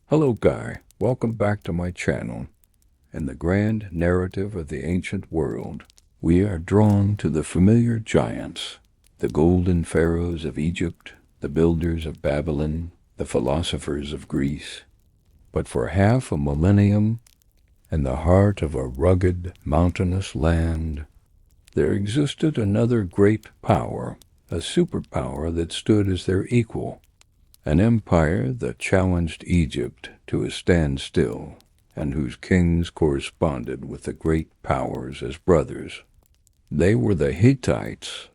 Hello Guy, welcome back to my channel. In the grand narrative of the ancient world, we are drawn to the familiar giants, the golden pharaohs of Egypt, the builders of Babylon, the philosophers of Greece. But for half a millennium, in the heart of a rugged, mountainous land, there existed another great power, a superpower that stood as their equal. An empire that challenged Egypt to a standstill, and whose kings corresponded with the great powers as brothers. They were the Hittites.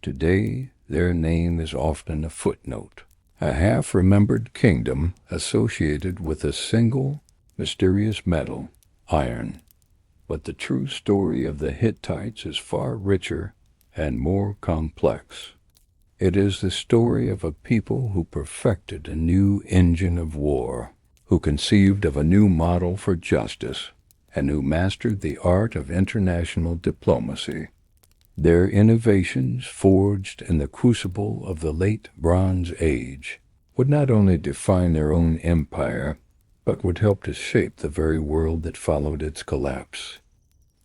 Today, their name is often a footnote, a half-remembered kingdom associated with a single, mysterious metal, iron. But the true story of the Hittites is far richer and more complex. It is the story of a people who perfected a new engine of war, who conceived of a new model for justice, and who mastered the art of international diplomacy. Their innovations, forged in the crucible of the late Bronze Age, would not only define their own empire, but would help to shape the very world that followed its collapse.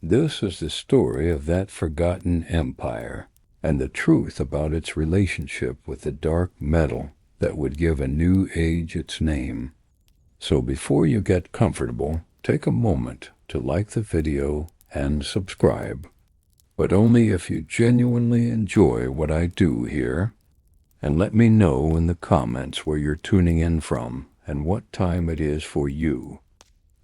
This is the story of that forgotten empire, and the truth about its relationship with the dark metal that would give a new age its name. So before you get comfortable, take a moment to like the video and subscribe. But only if you genuinely enjoy what I do here. And let me know in the comments where you're tuning in from and what time it is for you.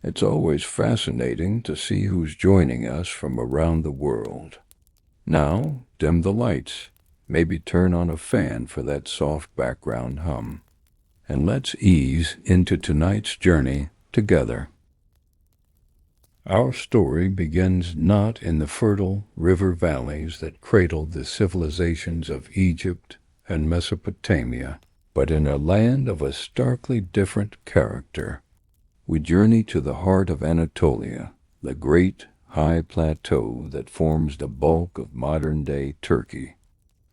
It's always fascinating to see who's joining us from around the world. Now, dim the lights, maybe turn on a fan for that soft background hum, and let's ease into tonight's journey together. Our story begins not in the fertile river valleys that cradled the civilizations of Egypt and Mesopotamia, but in a land of a starkly different character. We journey to the heart of Anatolia, the great high plateau that forms the bulk of modern-day Turkey.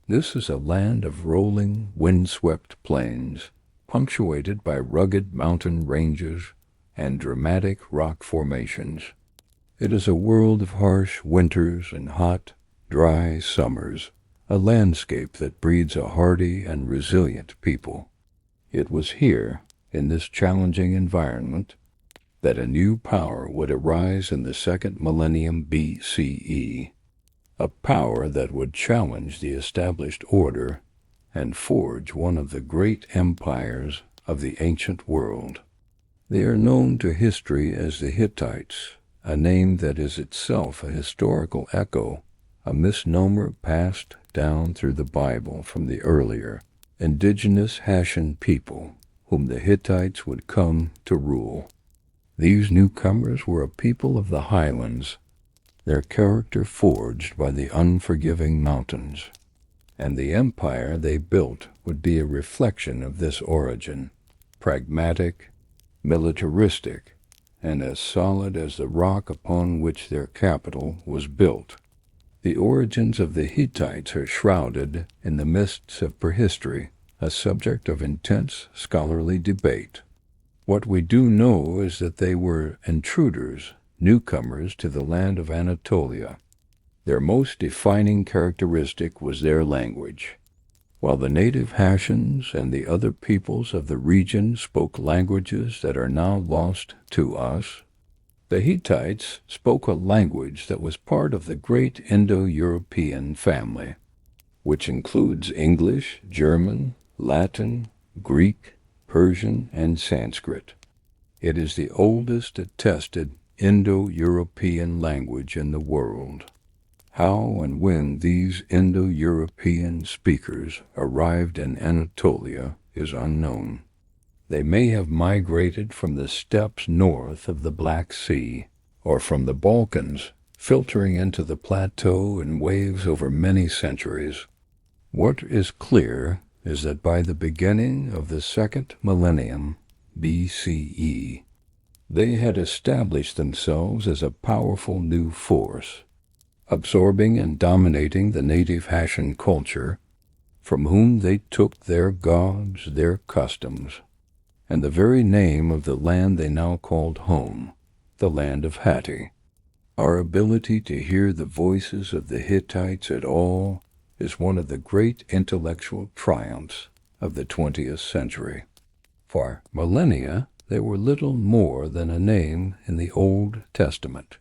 This is a land of rolling, wind-swept plains, punctuated by rugged mountain ranges and dramatic rock formations. It is a world of harsh winters and hot, dry summers, a landscape that breeds a hardy and resilient people. It was here, in this challenging environment, that a new power would arise in the second millennium BCE, a power that would challenge the established order and forge one of the great empires of the ancient world. They are known to history as the Hittites, a name that is itself a historical echo, a misnomer passed down through the Bible from the earlier, indigenous Hessian people whom the Hittites would come to rule. These newcomers were a people of the highlands, their character forged by the unforgiving mountains, and the empire they built would be a reflection of this origin, pragmatic, militaristic, and as solid as the rock upon which their capital was built. The origins of the Hittites are shrouded in the mists of prehistory, a subject of intense scholarly debate. What we do know is that they were intruders, newcomers to the land of Anatolia. Their most defining characteristic was their language. While the native Hessians and the other peoples of the region spoke languages that are now lost to us, the Hittites spoke a language that was part of the great Indo-European family, which includes English, German, Latin, Greek, Persian, and Sanskrit. It is the oldest attested Indo-European language in the world. How and when these Indo-European speakers arrived in Anatolia is unknown. They may have migrated from the steppes north of the Black Sea, or from the Balkans, filtering into the plateau in waves over many centuries. What is clear is that by the beginning of the second millennium BCE, they had established themselves as a powerful new force, absorbing and dominating the native Hessian culture, from whom they took their gods, their customs, and the very name of the land they now called home, the land of Hatti. Our ability to hear the voices of the Hittites at all is one of the great intellectual triumphs of the 20th century. For millennia, they were little more than a name in the Old Testament.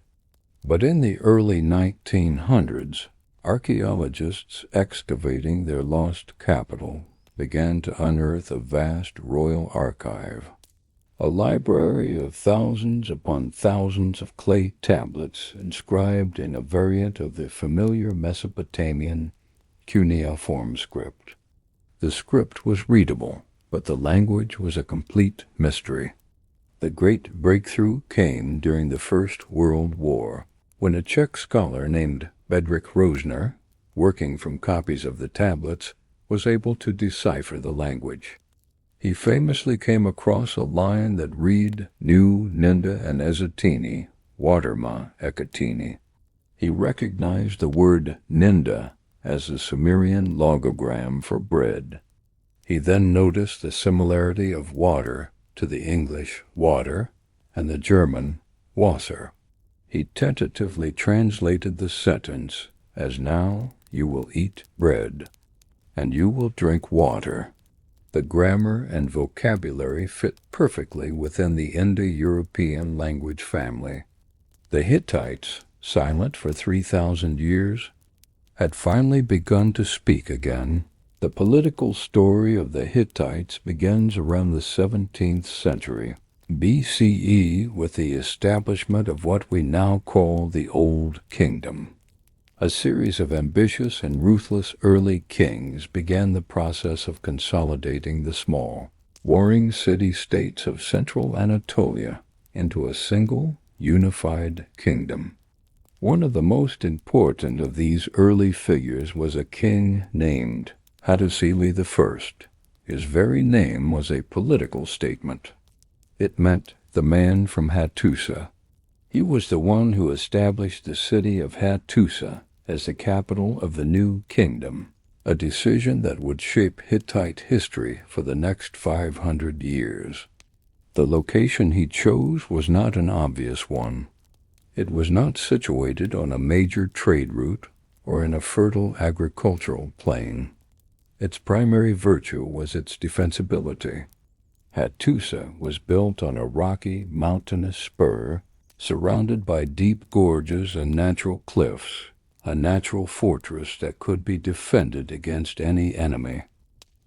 But in the early 1900s, archaeologists excavating their lost capital began to unearth a vast royal archive, a library of thousands upon thousands of clay tablets inscribed in a variant of the familiar Mesopotamian cuneiform script. The script was readable, but the language was a complete mystery. The great breakthrough came during the First World War, when a Czech scholar named Bedřich Rozner, working from copies of the tablets, was able to decipher the language. He famously came across a line that read Nu Ninda and Ezatini, Waterma Ekatini. He recognized the word Ninda as the Sumerian logogram for bread. He then noticed the similarity of water to the English water and the German Wasser. He tentatively translated the sentence as now you will eat bread and you will drink water. The grammar and vocabulary fit perfectly within the Indo-European language family. The Hittites, silent for 3,000 years, had finally begun to speak again. The political story of the Hittites begins around the 17th century BCE with the establishment of what we now call the Old Kingdom. A series of ambitious and ruthless early kings began the process of consolidating the small, warring city-states of central Anatolia into a single, unified kingdom. One of the most important of these early figures was a king named Hatti I. His very name was a political statement. It meant the man from Hattusa. He was the one who established the city of Hattusa as the capital of the new kingdom, a decision that would shape Hittite history for the next 500 years. The location he chose was not an obvious one. It was not situated on a major trade route or in a fertile agricultural plain. Its primary virtue was its defensibility. Hattusa was built on a rocky, mountainous spur, surrounded by deep gorges and natural cliffs, a natural fortress that could be defended against any enemy.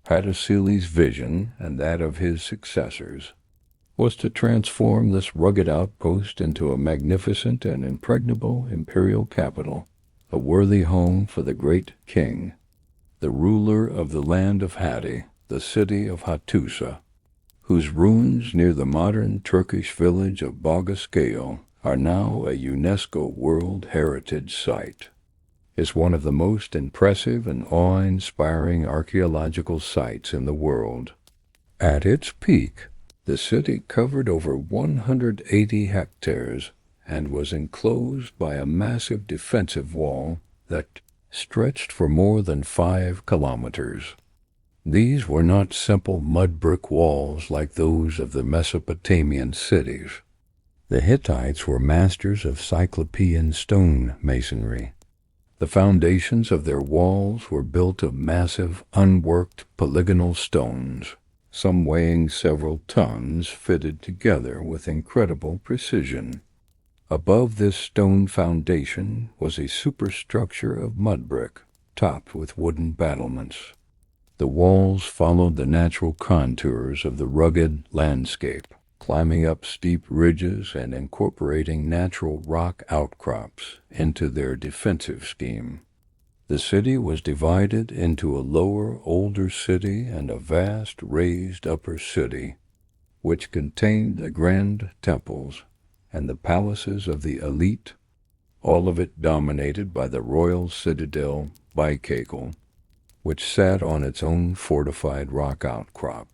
Hattusili's vision, and that of his successors, was to transform this rugged outpost into a magnificent and impregnable imperial capital, a worthy home for the great king, the ruler of the land of Hatti, the city of Hattusa, whose ruins near the modern Turkish village of Bogaskale are now a UNESCO World Heritage Site. Is one of the most impressive and awe-inspiring archaeological sites in the world. At its peak, the city covered over 180 hectares and was enclosed by a massive defensive wall that stretched for more than 5 kilometers. These were not simple mud brick walls like those of the Mesopotamian cities. The Hittites were masters of Cyclopean stone masonry. The foundations of their walls were built of massive, unworked polygonal stones, some weighing several tons, fitted together with incredible precision. Above this stone foundation was a superstructure of mud brick, topped with wooden battlements. The walls followed the natural contours of the rugged landscape, climbing up steep ridges and incorporating natural rock outcrops into their defensive scheme. The city was divided into a lower, older city and a vast, raised upper city, which contained the grand temples and the palaces of the elite, all of it dominated by the royal citadel Baikakal, which sat on its own fortified rock outcrop.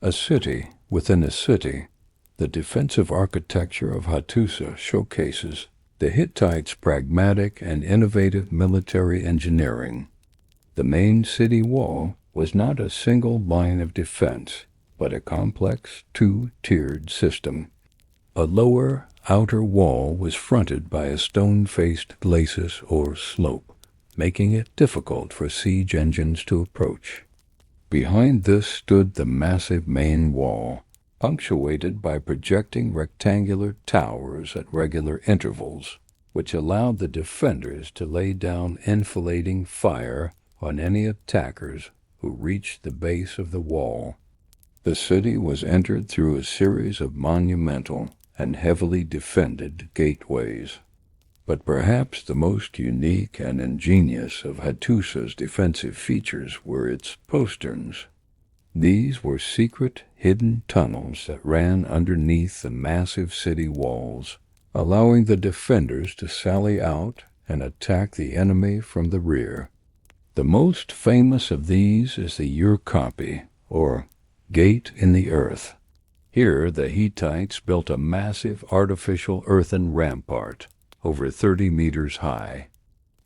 A city within a city, the defensive architecture of Hattusa showcases the Hittites' pragmatic and innovative military engineering. The main city wall was not a single line of defense, but a complex two-tiered system. A lower outer wall was fronted by a stone-faced glacis or slope, making it difficult for siege engines to approach. Behind this stood the massive main wall, punctuated by projecting rectangular towers at regular intervals, which allowed the defenders to lay down enfilading fire on any attackers who reached the base of the wall. The city was entered through a series of monumental and heavily defended gateways. But perhaps the most unique and ingenious of Hattusa's defensive features were its posterns. These were secret, hidden tunnels that ran underneath the massive city walls, allowing the defenders to sally out and attack the enemy from the rear. The most famous of these is the unearth, or Gate in the Earth. Here the Hittites built a massive artificial earthen rampart, over 30 meters high.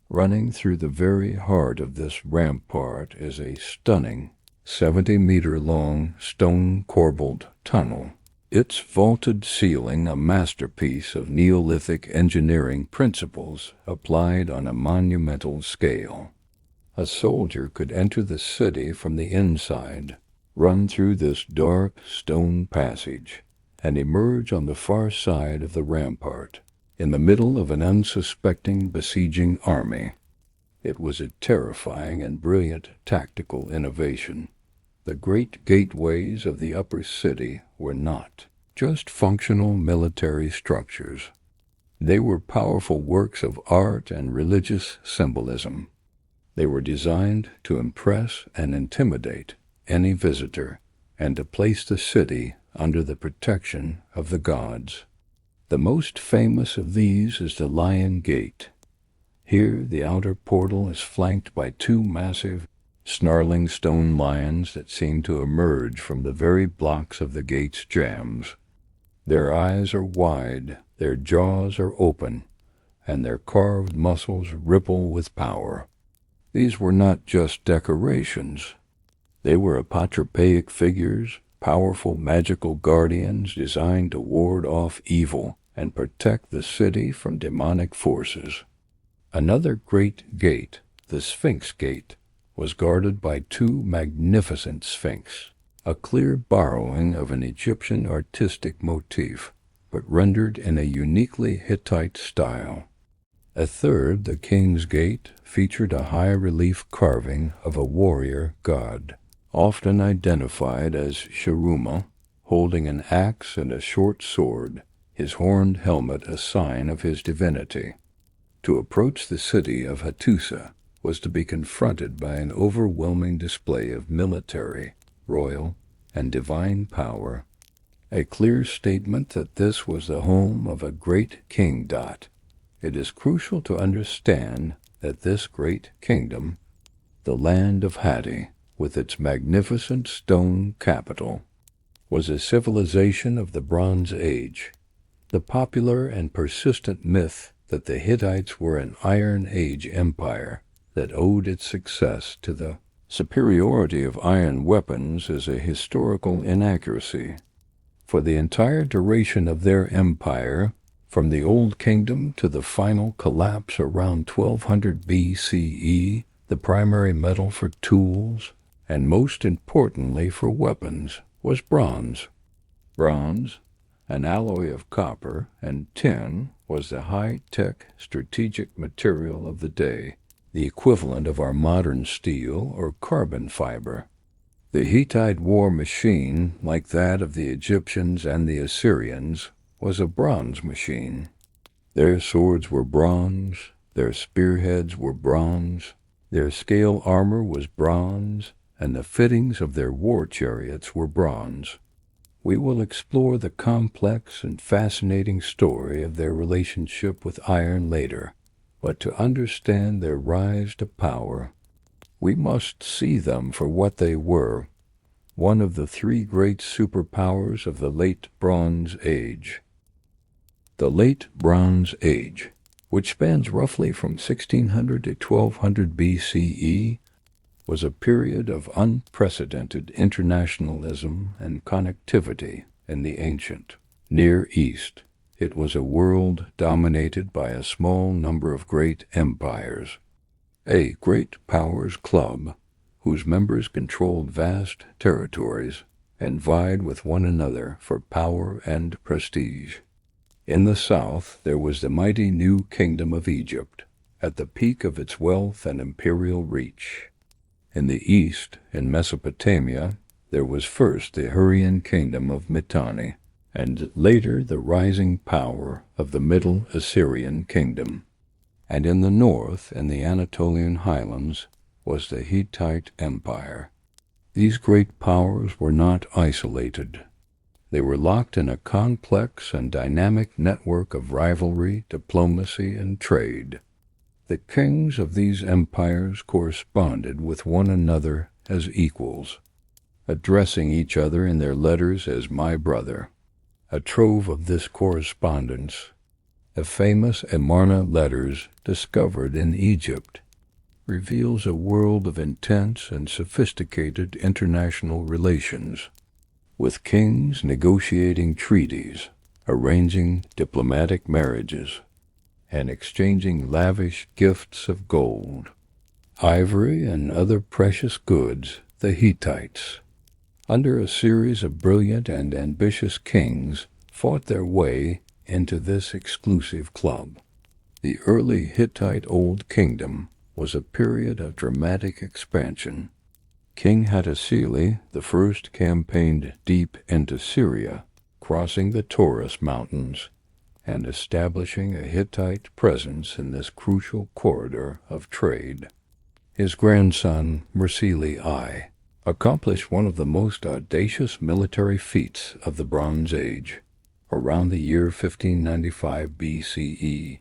Running through the very heart of this rampart is a stunning 70-meter-long stone-corbelled tunnel, its vaulted ceiling a masterpiece of Neolithic engineering principles applied on a monumental scale. A soldier could enter the city from the inside, run through this dark stone passage, and emerge on the far side of the rampart, in the middle of an unsuspecting besieging army. It was a terrifying and brilliant tactical innovation. The great gateways of the upper city were not just functional military structures. They were powerful works of art and religious symbolism. They were designed to impress and intimidate any visitor and to place the city under the protection of the gods. The most famous of these is the Lion Gate. Here the outer portal is flanked by two massive, snarling stone lions that seem to emerge from the very blocks of the gate's jambs. Their eyes are wide, their jaws are open, and their carved muscles ripple with power. These were not just decorations. They were apotropaic figures, powerful magical guardians designed to ward off evil and protect the city from demonic forces. Another great gate, the Sphinx Gate, was guarded by two magnificent sphinx, a clear borrowing of an Egyptian artistic motif, but rendered in a uniquely Hittite style. A third, the King's Gate, featured a high-relief carving of a warrior god, often identified as Sharuma, holding an axe and a short sword, his horned helmet a sign of his divinity. To approach the city of Hattusa was to be confronted by an overwhelming display of military, royal, and divine power, a clear statement that this was the home of a great king. It is crucial to understand that this great kingdom, the land of Hatti, with its magnificent stone capital, was a civilization of the Bronze Age. The popular and persistent myth that the Hittites were an Iron Age empire that owed its success to the superiority of iron weapons is a historical inaccuracy. For the entire duration of their empire, from the Old Kingdom to the final collapse around 1200 BCE, the primary metal for tools, and most importantly for weapons, was bronze. Bronze, an alloy of copper and tin, was the high-tech strategic material of the day, the equivalent of our modern steel or carbon fiber. The Hittite war machine, like that of the Egyptians and the Assyrians, was a bronze machine. Their swords were bronze, their spearheads were bronze, their scale armor was bronze, and the fittings of their war chariots were bronze. We will explore the complex and fascinating story of their relationship with iron later, but to understand their rise to power, we must see them for what they were, one of the three great superpowers of the Late Bronze Age. The Late Bronze Age, which spans roughly from 1600 to 1200 BCE, was a period of unprecedented internationalism and connectivity in the ancient Near East. It was a world dominated by a small number of great empires, a great powers club whose members controlled vast territories and vied with one another for power and prestige. In the south there was the mighty new kingdom of Egypt, at the peak of its wealth and imperial reach. In the east, in Mesopotamia, there was first the Hurrian kingdom of Mitanni, and later the rising power of the Middle Assyrian kingdom. And in the north, in the Anatolian highlands, was the Hittite Empire. These great powers were not isolated. They were locked in a complex and dynamic network of rivalry, diplomacy, and trade. The kings of these empires corresponded with one another as equals, addressing each other in their letters as "my brother." A trove of this correspondence, the famous Amarna letters discovered in Egypt, reveals a world of intense and sophisticated international relations, with kings negotiating treaties, arranging diplomatic marriages, and exchanging lavish gifts of gold, ivory, and other precious goods. The Hittites, under a series of brilliant and ambitious kings, fought their way into this exclusive club. The early Hittite Old Kingdom was a period of dramatic expansion. King Hattusili I campaigned deep into Syria, crossing the Taurus Mountains and establishing a Hittite presence in this crucial corridor of trade. His grandson, Mursili I, accomplished one of the most audacious military feats of the Bronze Age, around the year 1595 BCE.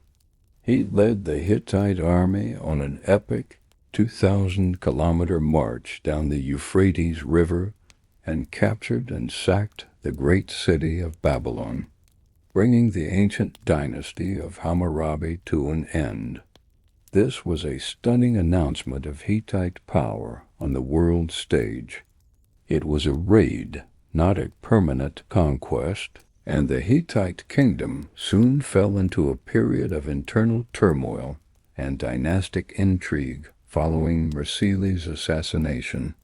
He led the Hittite army on an epic 2,000-kilometer march down the Euphrates River and captured and sacked the great city of Babylon, bringing the ancient dynasty of Hammurabi to an end. This was a stunning announcement of Hittite power on the world stage. It was a raid, not a permanent conquest, and the Hittite kingdom soon fell into a period of internal turmoil and dynastic intrigue following Mursili's assassination.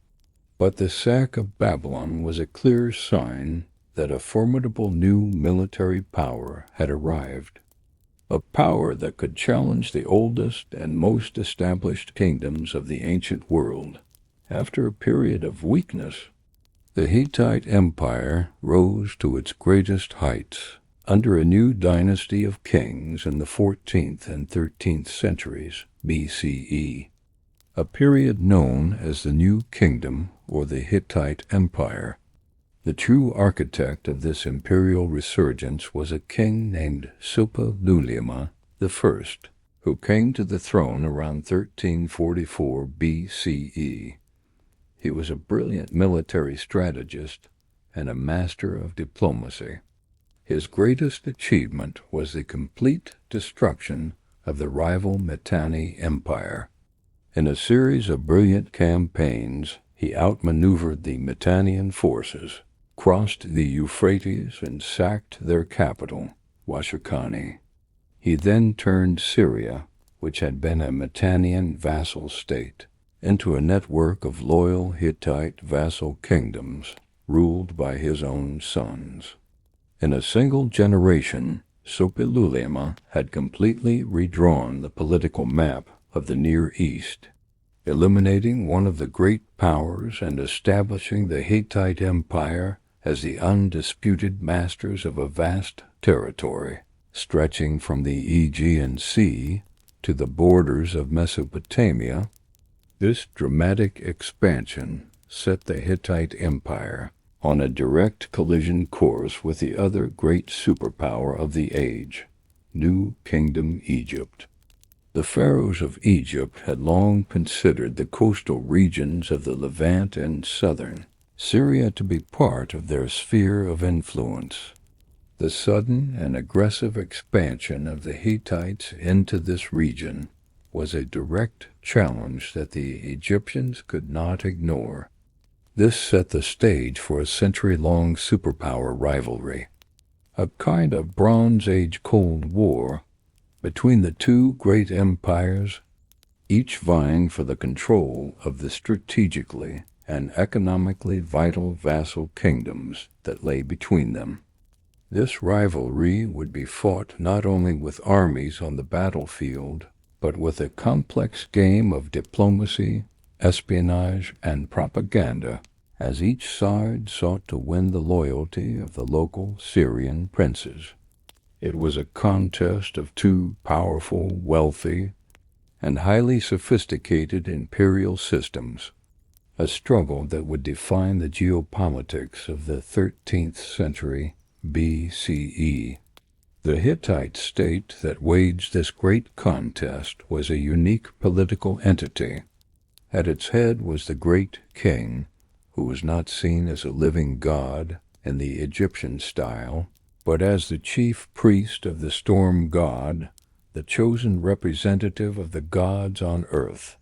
But the sack of Babylon was a clear sign that a formidable new military power had arrived, a power that could challenge the oldest and most established kingdoms of the ancient world. After a period of weakness, the Hittite Empire rose to its greatest heights under a new dynasty of kings in the 14th and 13th centuries BCE, a period known as the New Kingdom or the Hittite Empire. The true architect of this imperial resurgence was a king named Superpower I, who came to the throne around 1344 BCE. He was a brilliant military strategist and a master of diplomacy. His greatest achievement was the complete destruction of the rival Mitanni Empire. In a series of brilliant campaigns, he outmaneuvered the Mitannian forces, crossed the Euphrates, and sacked their capital, Washakani. He then turned Syria, which had been a Mitannian vassal state, into a network of loyal Hittite vassal kingdoms ruled by his own sons. In a single generation, Superpower had completely redrawn the political map of the Near East, eliminating one of the great powers and establishing the Hittite Empire as the undisputed masters of a vast territory, stretching from the Aegean Sea to the borders of Mesopotamia. This dramatic expansion set the Hittite Empire on a direct collision course with the other great superpower of the age, New Kingdom Egypt. The pharaohs of Egypt had long considered the coastal regions of the Levant and southern Syria to be part of their sphere of influence. The sudden and aggressive expansion of the Hittites into this region was a direct challenge that the Egyptians could not ignore. This set the stage for a century-long superpower rivalry, a kind of Bronze Age Cold War between the two great empires, each vying for the control of the strategically and economically vital vassal kingdoms that lay between them. This rivalry would be fought not only with armies on the battlefield, but with a complex game of diplomacy, espionage, and propaganda, as each side sought to win the loyalty of the local Syrian princes. It was a contest of two powerful, wealthy, and highly sophisticated imperial systems, a struggle that would define the geopolitics of the 13th century BCE. The Hittite state that waged this great contest was a unique political entity. At its head was the great king, who was not seen as a living god in the Egyptian style, but as the chief priest of the storm god, the chosen representative of the gods on earth.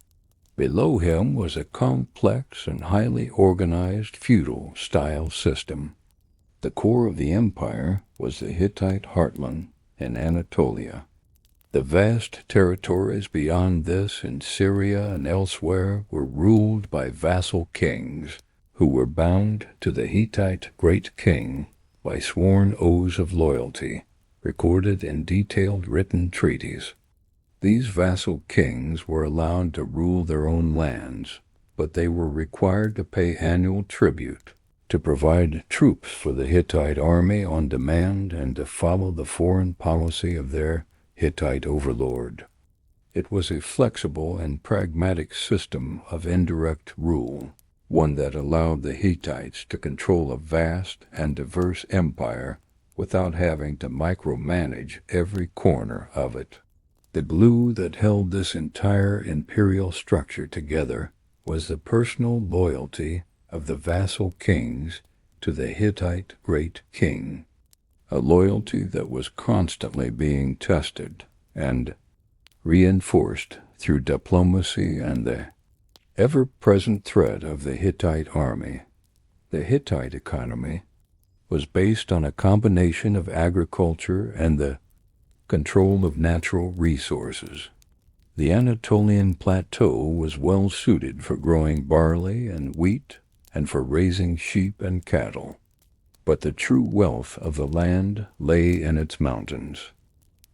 Below him was a complex and highly organized feudal-style system. The core of the empire was the Hittite heartland in Anatolia. The vast territories beyond this in Syria and elsewhere were ruled by vassal kings who were bound to the Hittite great king by sworn oaths of loyalty, recorded in detailed written treaties. These vassal kings were allowed to rule their own lands, but they were required to pay annual tribute, to provide troops for the Hittite army on demand, and to follow the foreign policy of their Hittite overlord. It was a flexible and pragmatic system of indirect rule, one that allowed the Hittites to control a vast and diverse empire without having to micromanage every corner of it. The glue that held this entire imperial structure together was the personal loyalty of the vassal kings to the Hittite great king, a loyalty that was constantly being tested and reinforced through diplomacy and the ever-present threat of the Hittite army. The Hittite economy was based on a combination of agriculture and the control of natural resources. The Anatolian plateau was well suited for growing barley and wheat and for raising sheep and cattle. But the true wealth of the land lay in its mountains.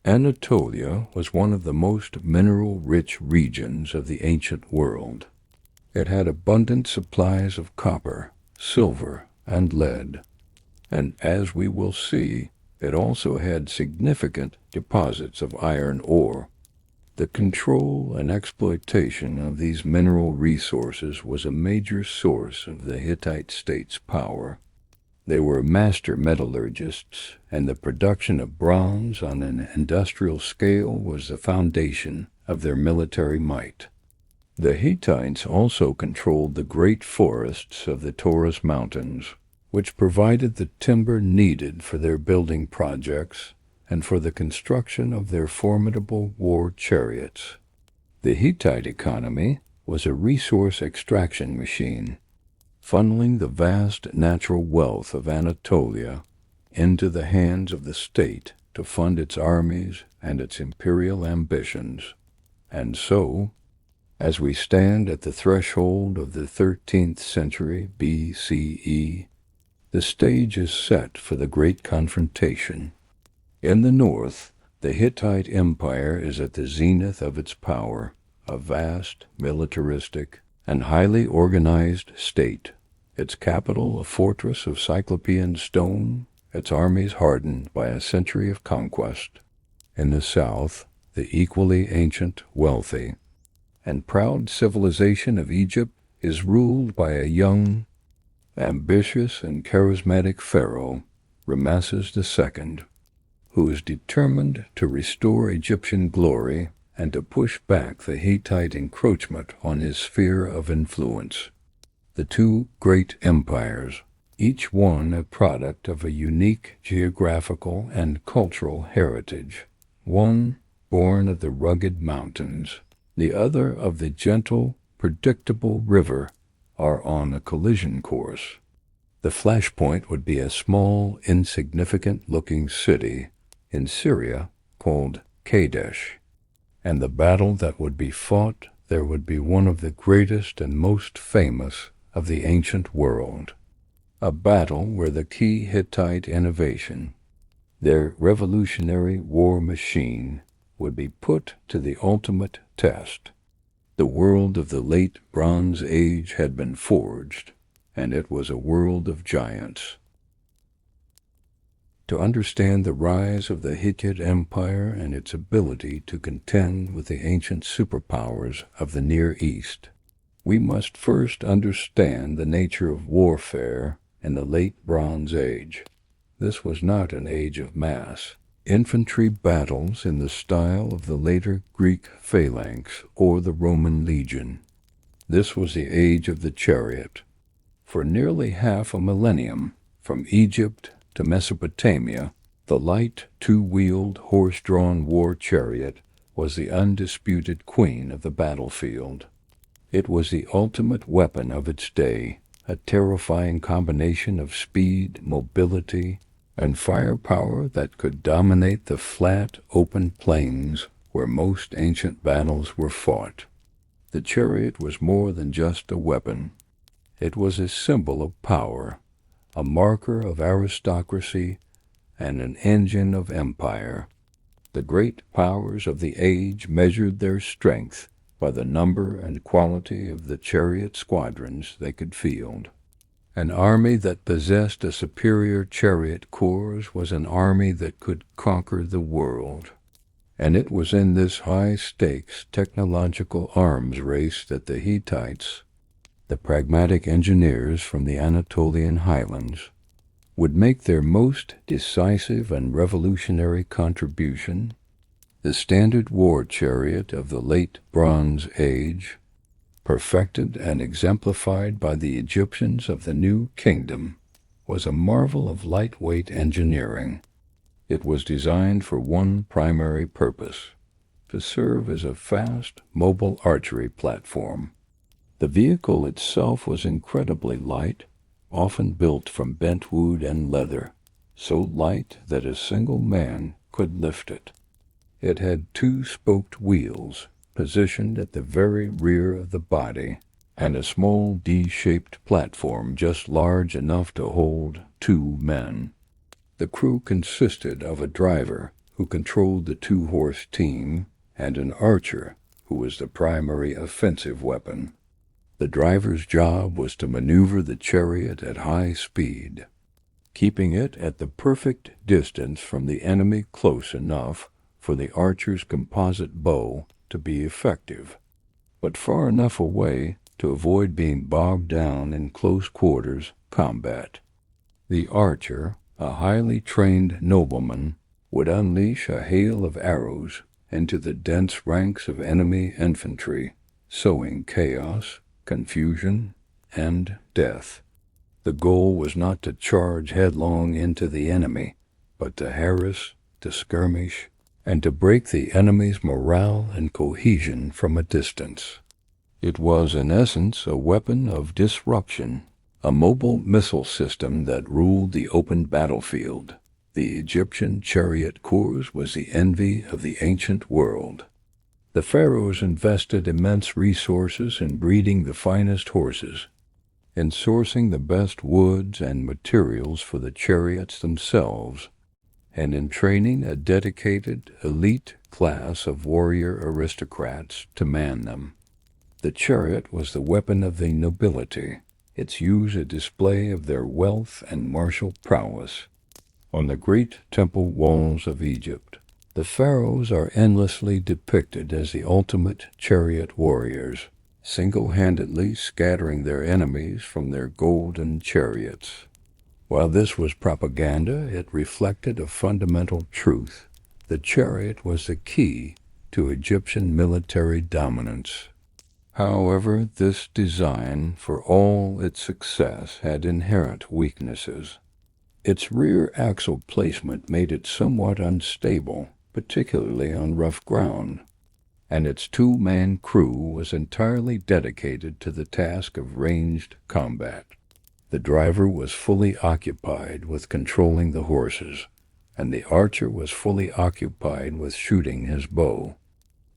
Anatolia was one of the most mineral-rich regions of the ancient world. It had abundant supplies of copper, silver, and lead, and as we will see, it also had significant deposits of iron ore. The control and exploitation of these mineral resources was a major source of the Hittite state's power. They were master metallurgists, and the production of bronze on an industrial scale was the foundation of their military might. The Hittites also controlled the great forests of the Taurus Mountains, which provided the timber needed for their building projects and for the construction of their formidable war chariots. The Hittite economy was a resource extraction machine, funneling the vast natural wealth of Anatolia into the hands of the state to fund its armies and its imperial ambitions. And so, as we stand at the threshold of the 13th century BCE, the stage is set for the great confrontation. In the north, the Hittite Empire is at the zenith of its power, a vast, militaristic, and highly organized state, its capital a fortress of Cyclopean stone, its armies hardened by a century of conquest. In the south, the equally ancient, wealthy, and proud civilization of Egypt is ruled by a young, ambitious, and charismatic pharaoh, Ramesses II, who is determined to restore Egyptian glory and to push back the Hittite encroachment on his sphere of influence. The two great empires, each one a product of a unique geographical and cultural heritage, one born of the rugged mountains, the other of the gentle, predictable river, are on a collision course. The flashpoint would be a small, insignificant-looking city in Syria called Kadesh, and the battle that would be fought there would be one of the greatest and most famous of the ancient world, a battle where the key Hittite innovation, their revolutionary war machine, would be put to the ultimate test. The world of the late Bronze Age had been forged, and it was a world of giants. To understand the rise of the Hittite Empire and its ability to contend with the ancient superpowers of the Near East, we must first understand the nature of warfare in the late Bronze Age. This was not an age of mass infantry battles in the style of the later Greek phalanx or the Roman legion. This was the age of the chariot. For nearly half a millennium, from Egypt to Mesopotamia, the light, two-wheeled, horse-drawn war chariot was the undisputed queen of the battlefield. It was the ultimate weapon of its day, a terrifying combination of speed, mobility, and firepower that could dominate the flat, open plains where most ancient battles were fought. The chariot was more than just a weapon. It was a symbol of power, a marker of aristocracy, and an engine of empire. The great powers of the age measured their strength by the number and quality of the chariot squadrons they could field. An army that possessed a superior chariot corps was an army that could conquer the world. And it was in this high-stakes technological arms race that the Hittites, the pragmatic engineers from the Anatolian highlands, would make their most decisive and revolutionary contribution. The standard war chariot of the late Bronze Age, perfected and exemplified by the Egyptians of the New Kingdom, was a marvel of lightweight engineering. It was designed for one primary purpose: to serve as a fast, mobile archery platform. The vehicle itself was incredibly light, often built from bent wood and leather, so light that a single man could lift it. It had two-spoked wheels, positioned at the very rear of the body, and a small D-shaped platform just large enough to hold 2 men. The crew consisted of a driver, who controlled the 2-horse team, and an archer, who was the primary offensive weapon. The driver's job was to maneuver the chariot at high speed, keeping it at the perfect distance from the enemy close enough for the archer's composite bow to be effective, but far enough away to avoid being bogged down in close quarters combat. The archer, a highly trained nobleman, would unleash a hail of arrows into the dense ranks of enemy infantry, sowing chaos, confusion, and death. The goal was not to charge headlong into the enemy, but to harass, to skirmish, and to break the enemy's morale and cohesion from a distance. It was, in essence, a weapon of disruption, a mobile missile system that ruled the open battlefield. The Egyptian chariot corps was the envy of the ancient world. The pharaohs invested immense resources in breeding the finest horses, in sourcing the best woods and materials for the chariots themselves, and in training a dedicated, elite class of warrior aristocrats to man them. The chariot was the weapon of the nobility, its use a display of their wealth and martial prowess. On the great temple walls of Egypt, the pharaohs are endlessly depicted as the ultimate chariot warriors, single-handedly scattering their enemies from their golden chariots. While this was propaganda, it reflected a fundamental truth. The chariot was the key to Egyptian military dominance. However, this design, for all its success, had inherent weaknesses. Its rear axle placement made it somewhat unstable, particularly on rough ground, and its two-man crew was entirely dedicated to the task of ranged combat. The driver was fully occupied with controlling the horses, and the archer was fully occupied with shooting his bow.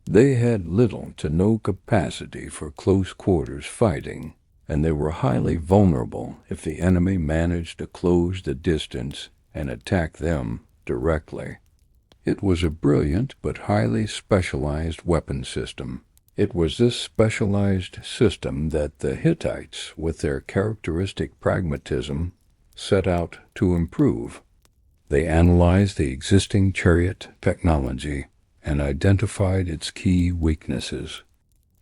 They had little to no capacity for close-quarters fighting, and they were highly vulnerable if the enemy managed to close the distance and attack them directly. It was a brilliant but highly specialized weapon system. It was this specialized system that the Hittites, with their characteristic pragmatism, set out to improve. They analyzed the existing chariot technology and identified its key weaknesses.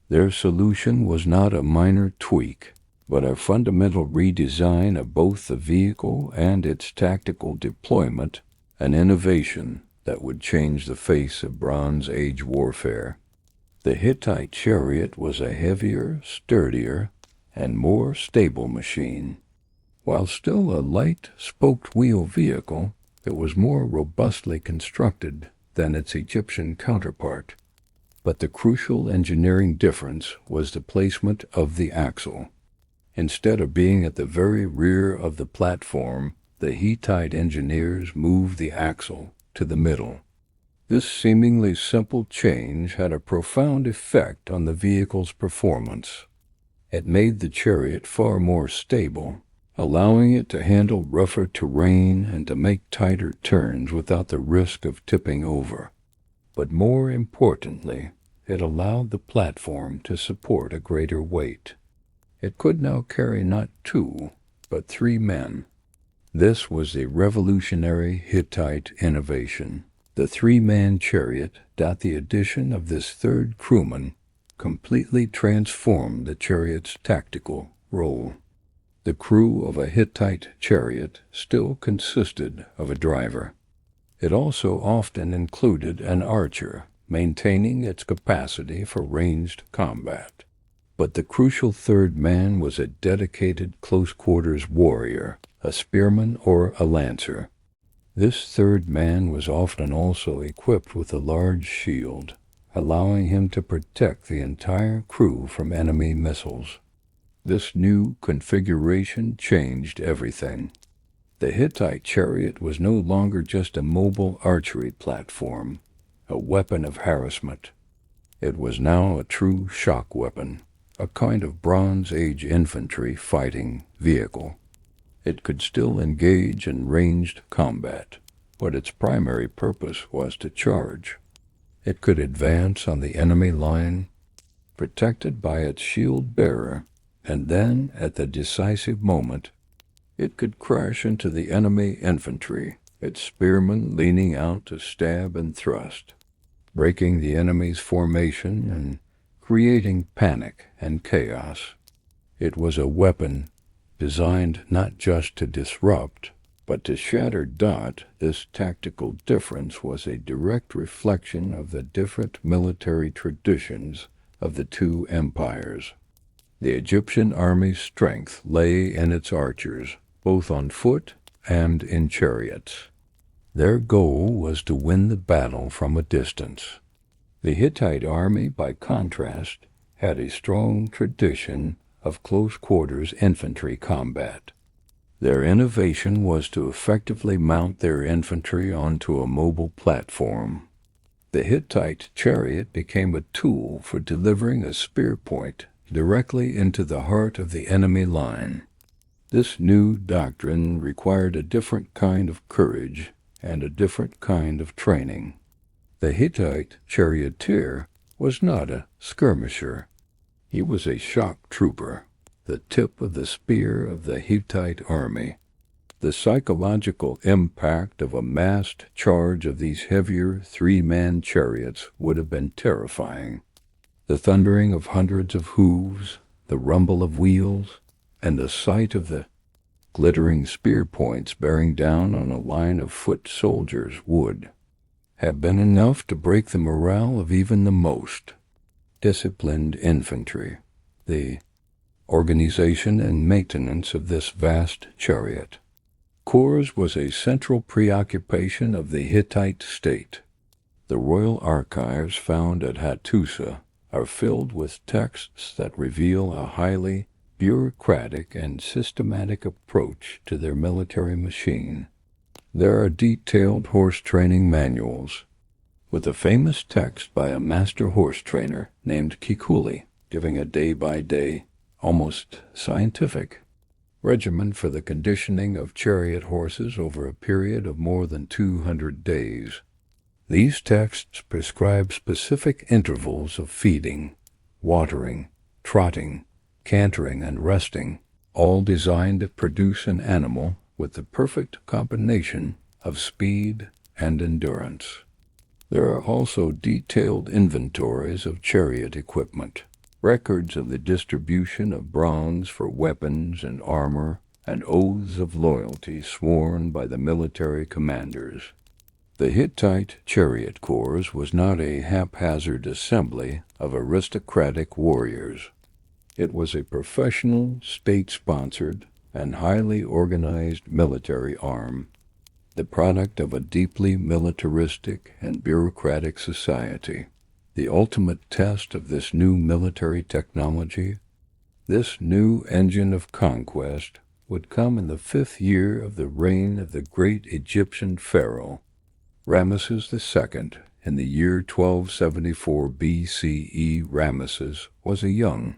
Their solution was not a minor tweak, but a fundamental redesign of both the vehicle and its tactical deployment, an innovation that would change the face of Bronze Age warfare. The Hittite chariot was a heavier, sturdier, and more stable machine. While still a light, spoked-wheel vehicle, it was more robustly constructed than its Egyptian counterpart. But the crucial engineering difference was the placement of the axle. Instead of being at the very rear of the platform, the Hittite engineers moved the axle to the middle. This seemingly simple change had a profound effect on the vehicle's performance. It made the chariot far more stable, allowing it to handle rougher terrain and to make tighter turns without the risk of tipping over. But more importantly, it allowed the platform to support a greater weight. It could now carry not 2, but 3 men. This was a revolutionary Hittite innovation. The 3-man chariot, that the addition of this third crewman, completely transformed the chariot's tactical role. The crew of a Hittite chariot still consisted of a driver. It also often included an archer, maintaining its capacity for ranged combat. But the crucial third man was a dedicated close-quarters warrior, a spearman or a lancer. This third man was often also equipped with a large shield, allowing him to protect the entire crew from enemy missiles. This new configuration changed everything. The Hittite chariot was no longer just a mobile archery platform, a weapon of harassment. It was now a true shock weapon, a kind of Bronze Age infantry fighting vehicle. It could still engage in ranged combat, but its primary purpose was to charge. It could advance on the enemy line, protected by its shield bearer, and then, at the decisive moment, it could crash into the enemy infantry, its spearmen leaning out to stab and thrust, breaking the enemy's formation and creating panic and chaos. It was a weapon designed not just to disrupt, but to shatter. This tactical difference was a direct reflection of the different military traditions of the two empires. The Egyptian army's strength lay in its archers, both on foot and in chariots. Their goal was to win the battle from a distance. The Hittite army, by contrast, had a strong tradition of close-quarters infantry combat. Their innovation was to effectively mount their infantry onto a mobile platform. The Hittite chariot became a tool for delivering a spear point directly into the heart of the enemy line. This new doctrine required a different kind of courage and a different kind of training. The Hittite charioteer was not a skirmisher. He was a shock trooper, the tip of the spear of the Hittite army. The psychological impact of a massed charge of these heavier 3-man chariots would have been terrifying. The thundering of hundreds of hooves, the rumble of wheels, and the sight of the glittering spear points bearing down on a line of foot soldiers would have been enough to break the morale of even the most disciplined infantry. The organization and maintenance of this vast chariot corps was a central preoccupation of the Hittite state. The royal archives found at Hattusa are filled with texts that reveal a highly bureaucratic and systematic approach to their military machine. There are detailed horse training manuals, with a famous text by a master horse trainer named Kikuli, giving a day-by-day, almost scientific, regimen for the conditioning of chariot horses over a period of more than 200 days. These texts prescribe specific intervals of feeding, watering, trotting, cantering, and resting, all designed to produce an animal with the perfect combination of speed and endurance. There are also detailed inventories of chariot equipment, records of the distribution of bronze for weapons and armor, and oaths of loyalty sworn by the military commanders. The Hittite chariot corps was not a haphazard assembly of aristocratic warriors. It was a professional, state-sponsored, and highly organized military arm, the product of a deeply militaristic and bureaucratic society. The ultimate test of this new military technology, this new engine of conquest, would come in the 5th year of the reign of the great Egyptian pharaoh, Ramesses II. In the year 1274 BCE, Ramesses was a young,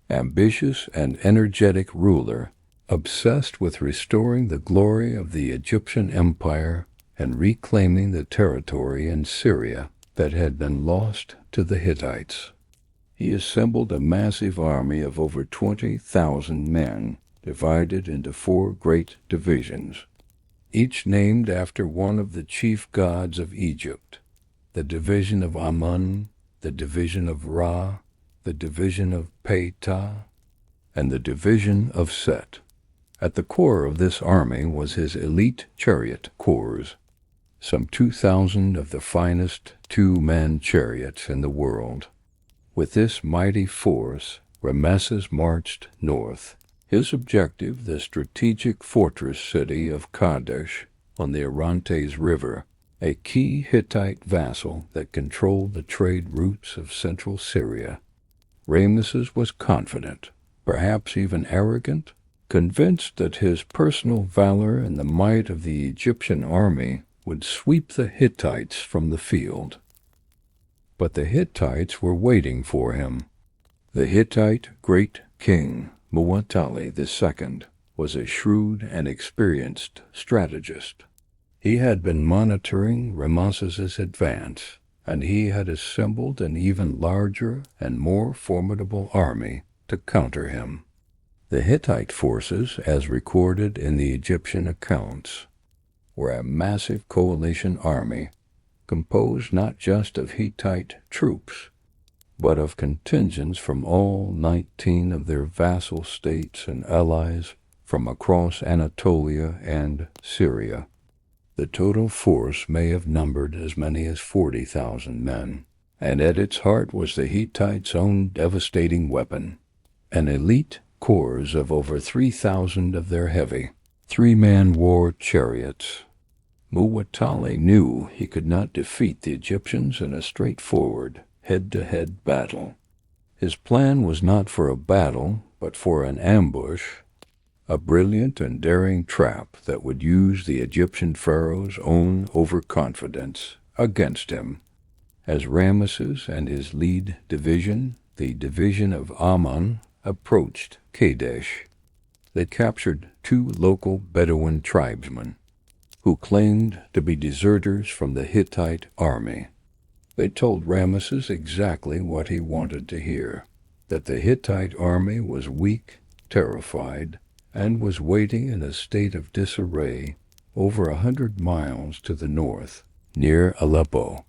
ambitious, and energetic ruler, obsessed with restoring the glory of the Egyptian Empire and reclaiming the territory in Syria that had been lost to the Hittites. He assembled a massive army of over 20,000 men, divided into 4 great divisions, each named after one of the chief gods of Egypt: the division of Amun, the division of Ra, the division of Ptah, and the division of Set. At the core of this army was his elite chariot corps, some 2,000 of the finest two-man chariots in the world. With this mighty force, Ramesses marched north. His objective, the strategic fortress city of Kadesh on the Orontes River, a key Hittite vassal that controlled the trade routes of central Syria. Ramesses was confident, perhaps even arrogant, convinced that his personal valor and the might of the Egyptian army would sweep the Hittites from the field. But the Hittites were waiting for him. The Hittite great king, Muwatalli II, was a shrewd and experienced strategist. He had been monitoring Ramesses' advance, and he had assembled an even larger and more formidable army to counter him. The Hittite forces, as recorded in the Egyptian accounts, were a massive coalition army composed not just of Hittite troops, but of contingents from all 19 of their vassal states and allies from across Anatolia and Syria. The total force may have numbered as many as 40,000 men, and at its heart was the Hittites' own devastating weapon, an elite corps of over 3,000 of their heavy, 3-man war chariots. Muwatalli knew he could not defeat the Egyptians in a straightforward, head-to-head battle. His plan was not for a battle, but for an ambush, a brilliant and daring trap that would use the Egyptian pharaoh's own overconfidence against him. As Ramesses and his lead division, the division of Amun, approached Kadesh, they captured 2 local Bedouin tribesmen who claimed to be deserters from the Hittite army. They told Ramesses exactly what he wanted to hear, that the Hittite army was weak, terrified, and was waiting in a state of disarray over 100 miles to the north, near Aleppo.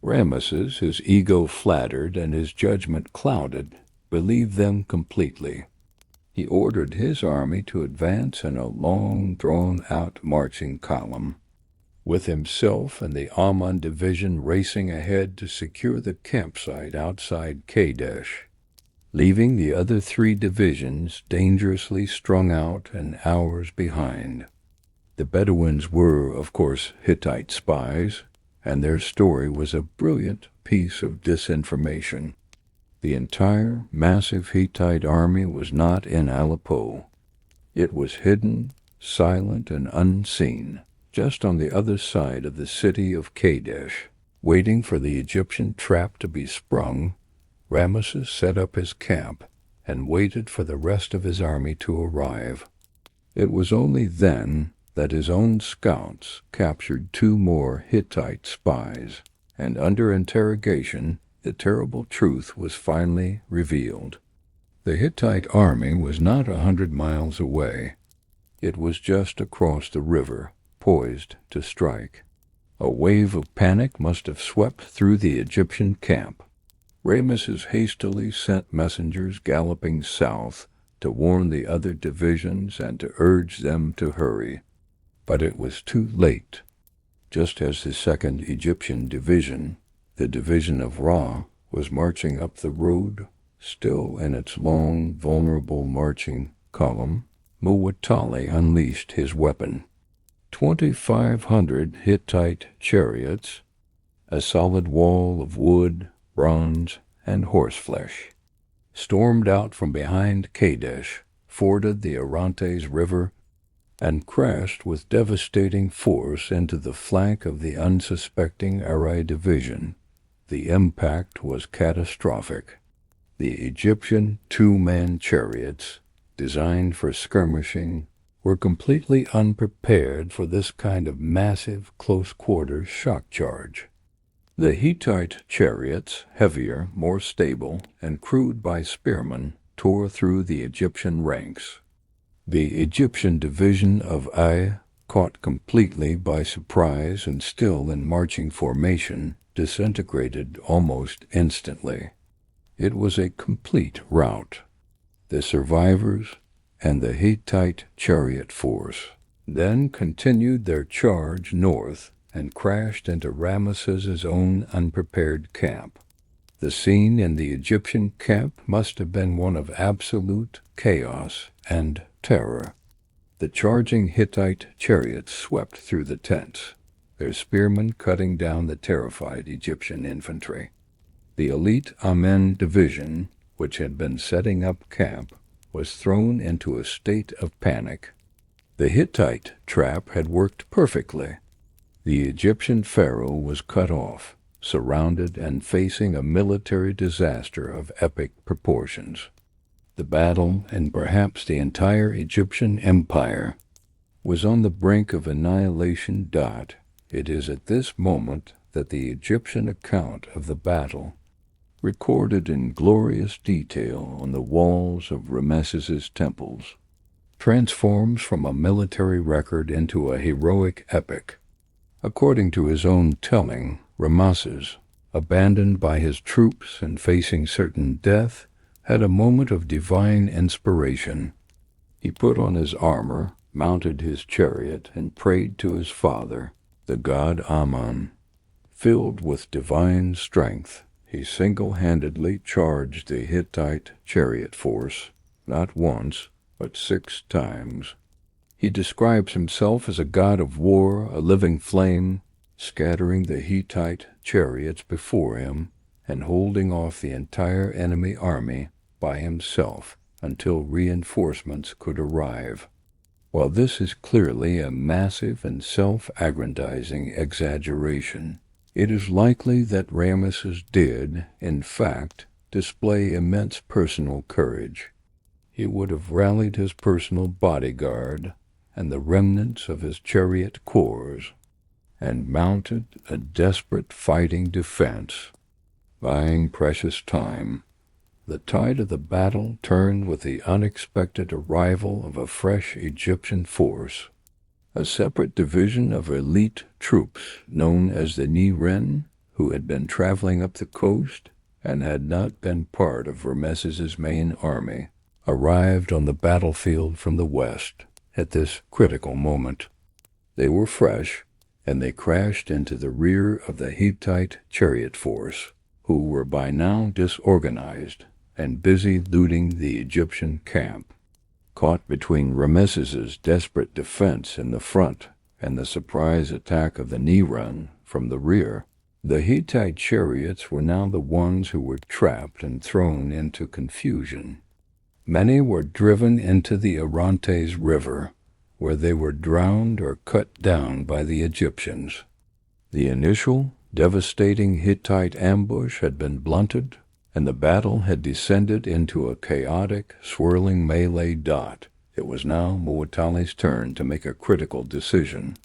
Ramesses, his ego flattered and his judgment clouded, believed them completely. He ordered his army to advance in a long, drawn-out marching column, with himself and the Amun division racing ahead to secure the campsite outside Kadesh, leaving the other 3 divisions dangerously strung out and hours behind. The Bedouins were, of course, Hittite spies, and their story was a brilliant piece of disinformation. The entire massive Hittite army was not in Aleppo. It was hidden, silent, and unseen, just on the other side of the city of Kadesh. Waiting for the Egyptian trap to be sprung, Ramesses set up his camp and waited for the rest of his army to arrive. It was only then that his own scouts captured 2 more Hittite spies, and under interrogation, the terrible truth was finally revealed. The Hittite army was not 100 miles away. It was just across the river, poised to strike. A wave of panic must have swept through the Egyptian camp. Ramesses hastily sent messengers galloping south to warn the other divisions and to urge them to hurry. But it was too late. Just as the 2nd Egyptian Division, the division of Ra, was marching up the road, still in its long, vulnerable marching column, Muwatalli unleashed his weapon. 2,500 Hittite chariots, a solid wall of wood, bronze, and horseflesh, stormed out from behind Kadesh, forded the Orontes River, and crashed with devastating force into the flank of the unsuspecting Arai division. The impact was catastrophic. The Egyptian 2-man chariots, designed for skirmishing, were completely unprepared for this kind of massive close-quarters shock charge. The Hittite chariots, heavier, more stable, and crewed by spearmen, tore through the Egyptian ranks. The Egyptian division of Ai, caught completely by surprise and still in marching formation, disintegrated almost instantly. It was a complete rout. The survivors and the Hittite chariot force then continued their charge north and crashed into Ramesses's own unprepared camp. The scene in the Egyptian camp must have been one of absolute chaos and terror. The charging Hittite chariots swept through the tents, their spearmen cutting down the terrified Egyptian infantry. The elite Amen division, which had been setting up camp, was thrown into a state of panic. The Hittite trap had worked perfectly. The Egyptian pharaoh was cut off, surrounded and facing a military disaster of epic proportions. The battle, and perhaps the entire Egyptian empire, was on the brink of annihilation. It is at this moment that the Egyptian account of the battle, recorded in glorious detail on the walls of Ramesses's temples, transforms from a military record into a heroic epic. According to his own telling, Ramesses, abandoned by his troops and facing certain death, had a moment of divine inspiration. He put on his armor, mounted his chariot, and prayed to his father, the god Amun. Filled with divine strength, he single-handedly charged the Hittite chariot force, not once, but 6 times. He describes himself as a god of war, a living flame, scattering the Hittite chariots before him and holding off the entire enemy army by himself until reinforcements could arrive. While this is clearly a massive and self-aggrandizing exaggeration, it is likely that Ramesses did, in fact, display immense personal courage. He would have rallied his personal bodyguard and the remnants of his chariot corps, and mounted a desperate fighting defense, buying precious time. The tide of the battle turned with the unexpected arrival of a fresh Egyptian force. A separate division of elite troops known as the Niren, who had been traveling up the coast and had not been part of Ramesses's main army, arrived on the battlefield from the west at this critical moment. They were fresh, and they crashed into the rear of the Hittite chariot force, who were by now disorganized and busy looting the Egyptian camp. Caught between Ramesses's desperate defense in the front and the surprise attack of the Niran from the rear. The Hittite chariots were now the ones who were trapped and thrown into confusion. Many were driven into the Orontes River, where they were drowned or cut down by the Egyptians. The initial, devastating Hittite ambush had been blunted, and the battle had descended into a chaotic, swirling melee dot. It was now Muwatalli's turn to make a critical decision.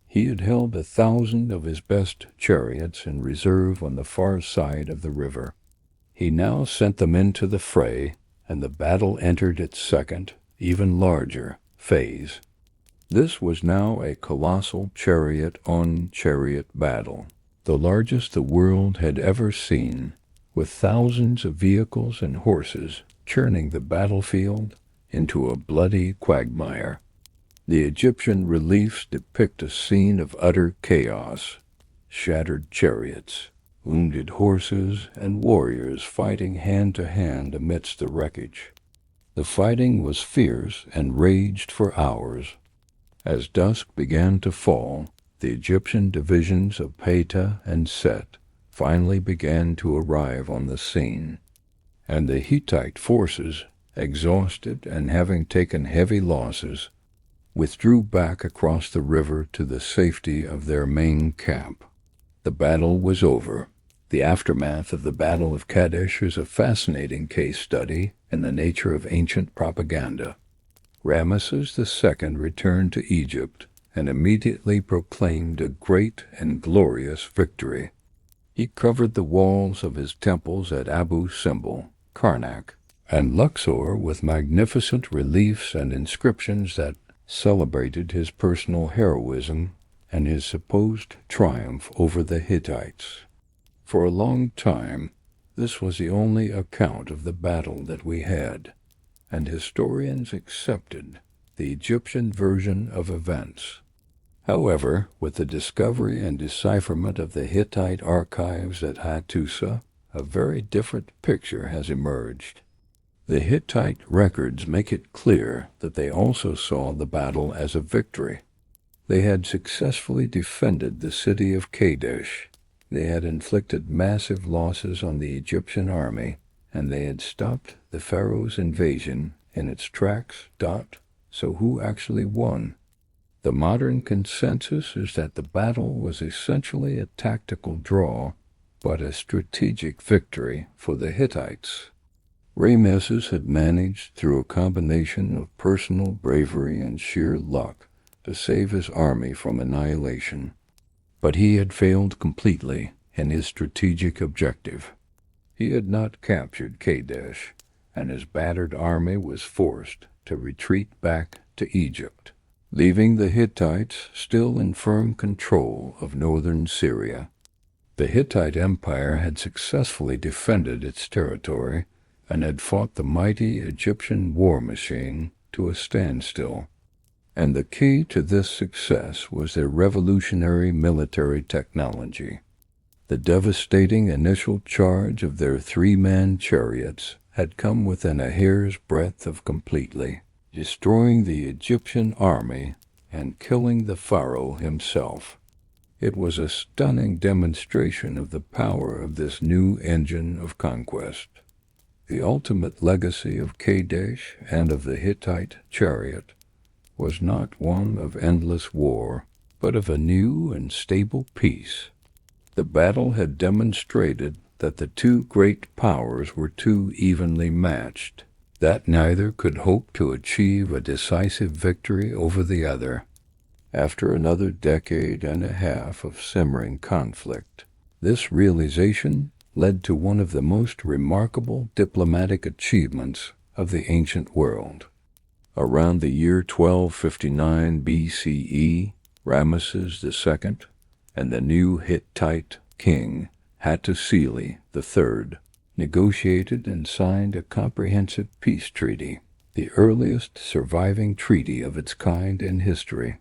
He had held 1,000 of his best chariots in reserve on the far side of the river. He now sent them into the fray, and the battle entered its second, even larger, phase. This was now a colossal chariot-on-chariot battle, the largest the world had ever seen, with thousands of vehicles and horses churning the battlefield into a bloody quagmire. The Egyptian reliefs depict a scene of utter chaos: shattered chariots, wounded horses, and warriors fighting hand-to-hand amidst the wreckage. The fighting was fierce and raged for hours. As dusk began to fall, the Egyptian divisions of Ptah and Set finally began to arrive on the scene, and the Hittite forces, exhausted and having taken heavy losses, withdrew back across the river to the safety of their main camp. The battle was over. The aftermath of the Battle of Kadesh is a fascinating case study in the nature of ancient propaganda. Ramesses II returned to Egypt and immediately proclaimed a great and glorious victory. He covered the walls of his temples at Abu Simbel, Karnak, and Luxor with magnificent reliefs and inscriptions that celebrated his personal heroism and his supposed triumph over the Hittites. For a long time, this was the only account of the battle that we had, and historians accepted the Egyptian version of events. However, with the discovery and decipherment of the Hittite archives at Hattusa, a very different picture has emerged. The Hittite records make it clear that they also saw the battle as a victory. They had successfully defended the city of Kadesh. They had inflicted massive losses on the Egyptian army, and they had stopped the pharaohs' invasion in its tracks. So who actually won? The modern consensus is that the battle was essentially a tactical draw, but a strategic victory for the Hittites. Ramesses had managed, through a combination of personal bravery and sheer luck, to save his army from annihilation. But he had failed completely in his strategic objective. He had not captured Kadesh, and his battered army was forced to retreat back to Egypt, leaving the Hittites still in firm control of northern Syria. The Hittite Empire had successfully defended its territory and had fought the mighty Egyptian war machine to a standstill. And the key to this success was their revolutionary military technology. The devastating initial charge of their 3-man chariots had come within a hair's breadth of completely destroying the Egyptian army and killing the pharaoh himself. It was a stunning demonstration of the power of this new engine of conquest. The ultimate legacy of Kadesh and of the Hittite chariot was not one of endless war, but of a new and stable peace. The battle had demonstrated that the two great powers were too evenly matched, that neither could hope to achieve a decisive victory over the other. After another decade and a half of simmering conflict, this realization led to one of the most remarkable diplomatic achievements of the ancient world. Around the year 1259 BCE, Ramesses II and the new Hittite king, Hattusili III, negotiated and signed a comprehensive peace treaty, the earliest surviving treaty of its kind in history.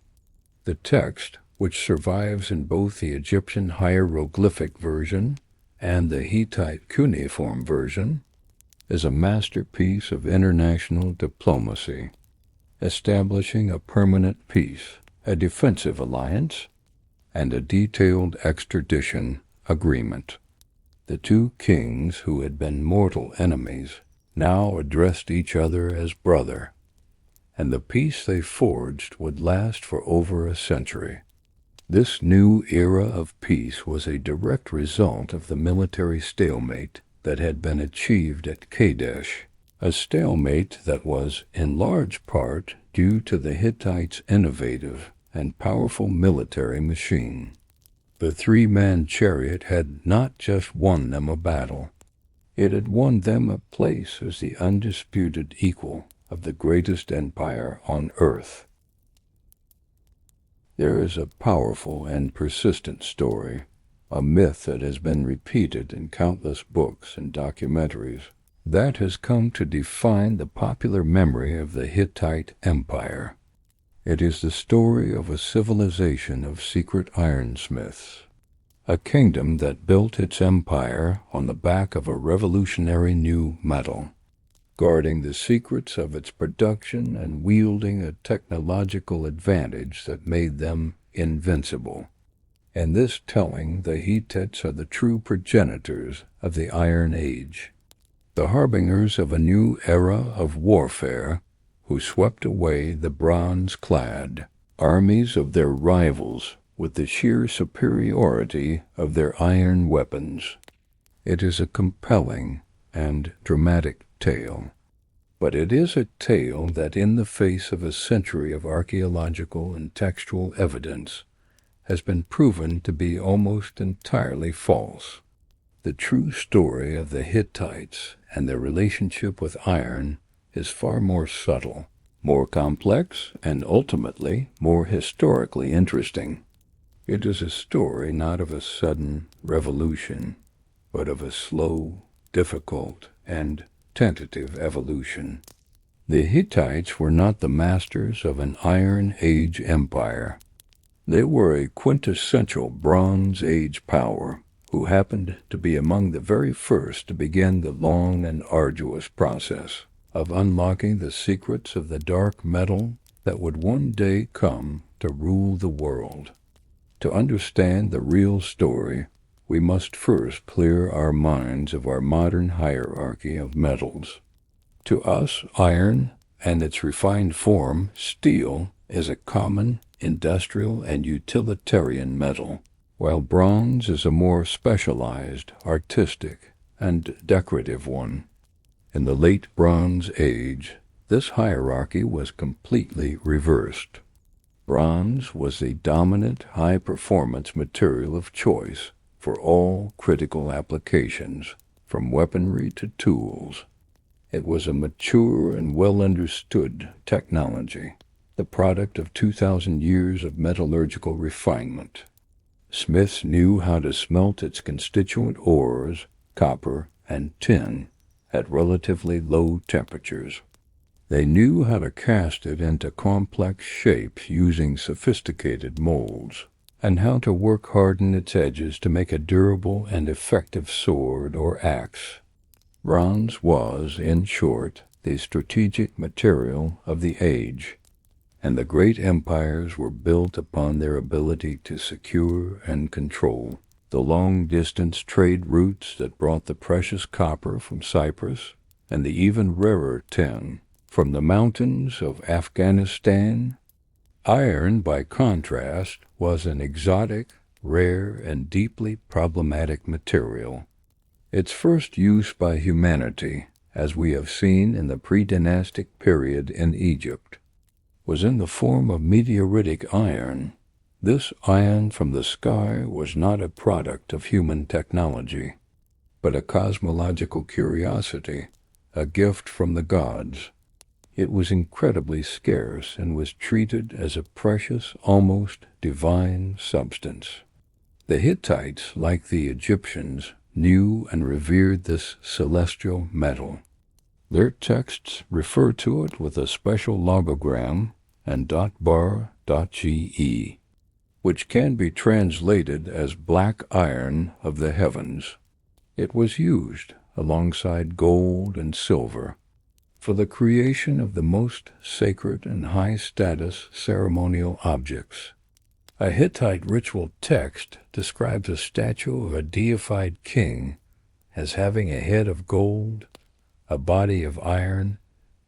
The text, which survives in both the Egyptian hieroglyphic version and the Hittite cuneiform version, is a masterpiece of international diplomacy, establishing a permanent peace, a defensive alliance, and a detailed extradition agreement. The two kings, who had been mortal enemies, now addressed each other as brother, and the peace they forged would last for over a century. This new era of peace was a direct result of the military stalemate that had been achieved at Kadesh, a stalemate that was, in large part, due to the Hittites' innovative and powerful military machine. The three-man chariot had not just won them a battle, it had won them a place as the undisputed equal of the greatest empire on earth. There is a powerful and persistent story, a myth that has been repeated in countless books and documentaries, that has come to define the popular memory of the Hittite Empire. It is the story of a civilization of secret ironsmiths, a kingdom that built its empire on the back of a revolutionary new metal, guarding the secrets of its production and wielding a technological advantage that made them invincible. In this telling, the Hittites are the true progenitors of the Iron Age, the harbingers of a new era of warfare, who swept away the bronze-clad armies of their rivals with the sheer superiority of their iron weapons. It is a compelling and dramatic tale, but it is a tale that, in the face of a century of archaeological and textual evidence, has been proven to be almost entirely false. The true story of the Hittites and their relationship with iron is far more subtle, more complex, and ultimately more historically interesting. It is a story not of a sudden revolution, but of a slow, difficult, and tentative evolution. The Hittites were not the masters of an Iron Age empire. They were a quintessential Bronze Age power who happened to be among the very first to begin the long and arduous process of unlocking the secrets of the dark metal that would one day come to rule the world. To understand the real story, we must first clear our minds of our modern hierarchy of metals. To us, iron, and its refined form, steel, is a common, industrial, and utilitarian metal, while bronze is a more specialized, artistic, and decorative one. In the late Bronze Age, this hierarchy was completely reversed. Bronze was the dominant high-performance material of choice for all critical applications, from weaponry to tools. It was a mature and well-understood technology, the product of 2,000 years of metallurgical refinement. Smiths knew how to smelt its constituent ores, copper and tin, at relatively low temperatures. They knew how to cast it into complex shapes using sophisticated molds, and how to work-harden its edges to make a durable and effective sword or axe. Bronze was, in short, the strategic material of the age, and the great empires were built upon their ability to secure and control the long-distance trade routes that brought the precious copper from Cyprus and the even rarer tin from the mountains of Afghanistan. Iron, by contrast, was an exotic, rare, and deeply problematic material. Its first use by humanity, as we have seen in the pre-dynastic period in Egypt, was in the form of meteoritic iron. This iron from the sky was not a product of human technology, but a cosmological curiosity, a gift from the gods. It was incredibly scarce and was treated as a precious, almost divine substance. The Hittites, like the Egyptians, knew and revered this celestial metal. Their texts refer to it with a special logogram and .bar.ge, which can be translated as black iron of the heavens. It was used, alongside gold and silver, for the creation of the most sacred and high-status ceremonial objects. A Hittite ritual text describes a statue of a deified king as having a head of gold, a body of iron,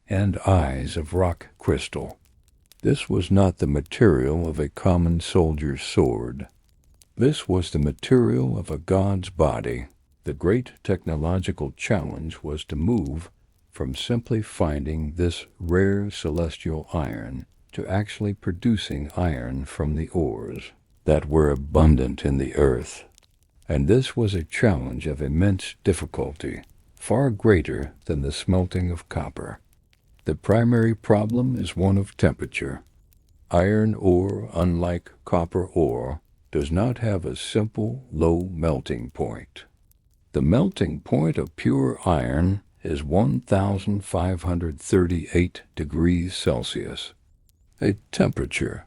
and eyes of rock crystal. This was not the material of a common soldier's sword. This was the material of a god's body. The great technological challenge was to move from simply finding this rare celestial iron to actually producing iron from the ores that were abundant in the earth. And this was a challenge of immense difficulty, far greater than the smelting of copper. The primary problem is one of temperature. Iron ore, unlike copper ore, does not have a simple, low melting point. The melting point of pure iron is 1,538 degrees Celsius, a temperature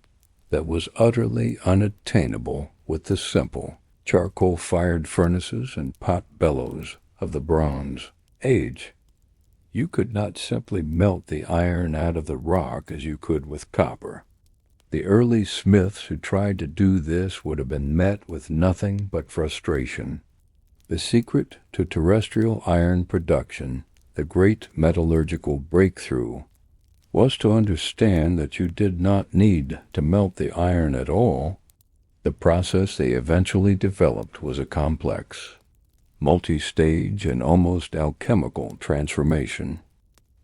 that was utterly unattainable with the simple charcoal-fired furnaces and pot bellows of the Bronze Age. You could not simply melt the iron out of the rock as you could with copper. The early smiths who tried to do this would have been met with nothing but frustration. The secret to terrestrial iron production, the great metallurgical breakthrough, was to understand that you did not need to melt the iron at all. The process they eventually developed was a complex, multi-stage, and almost alchemical transformation.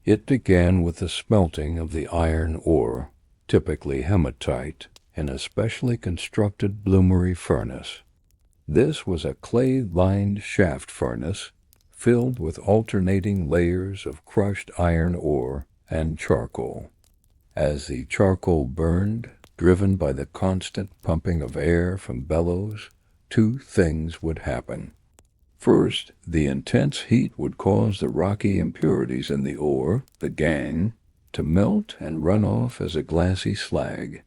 It began with the smelting of the iron ore, typically hematite, in a specially constructed bloomery furnace. This was a clay-lined shaft furnace filled with alternating layers of crushed iron ore and charcoal. As the charcoal burned, driven by the constant pumping of air from bellows, two things would happen. First, the intense heat would cause the rocky impurities in the ore, the gangue, to melt and run off as a glassy slag.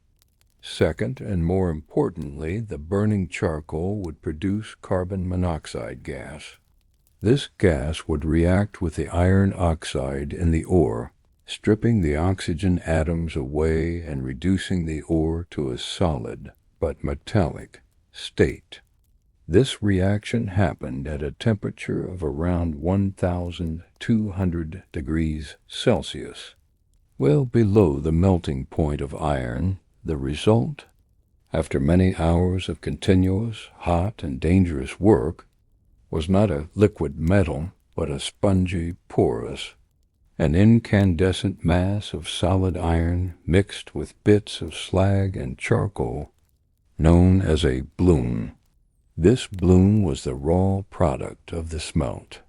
Second, and more importantly, the burning charcoal would produce carbon monoxide gas. This gas would react with the iron oxide in the ore, stripping the oxygen atoms away and reducing the ore to a solid but metallic state. This reaction happened at a temperature of around 1,200 degrees Celsius, well below the melting point of iron. The result, after many hours of continuous, hot, and dangerous work, was not a liquid metal, but a spongy, porous, an incandescent mass of solid iron mixed with bits of slag and charcoal, known as a bloom. This bloom was the raw product of the smelt,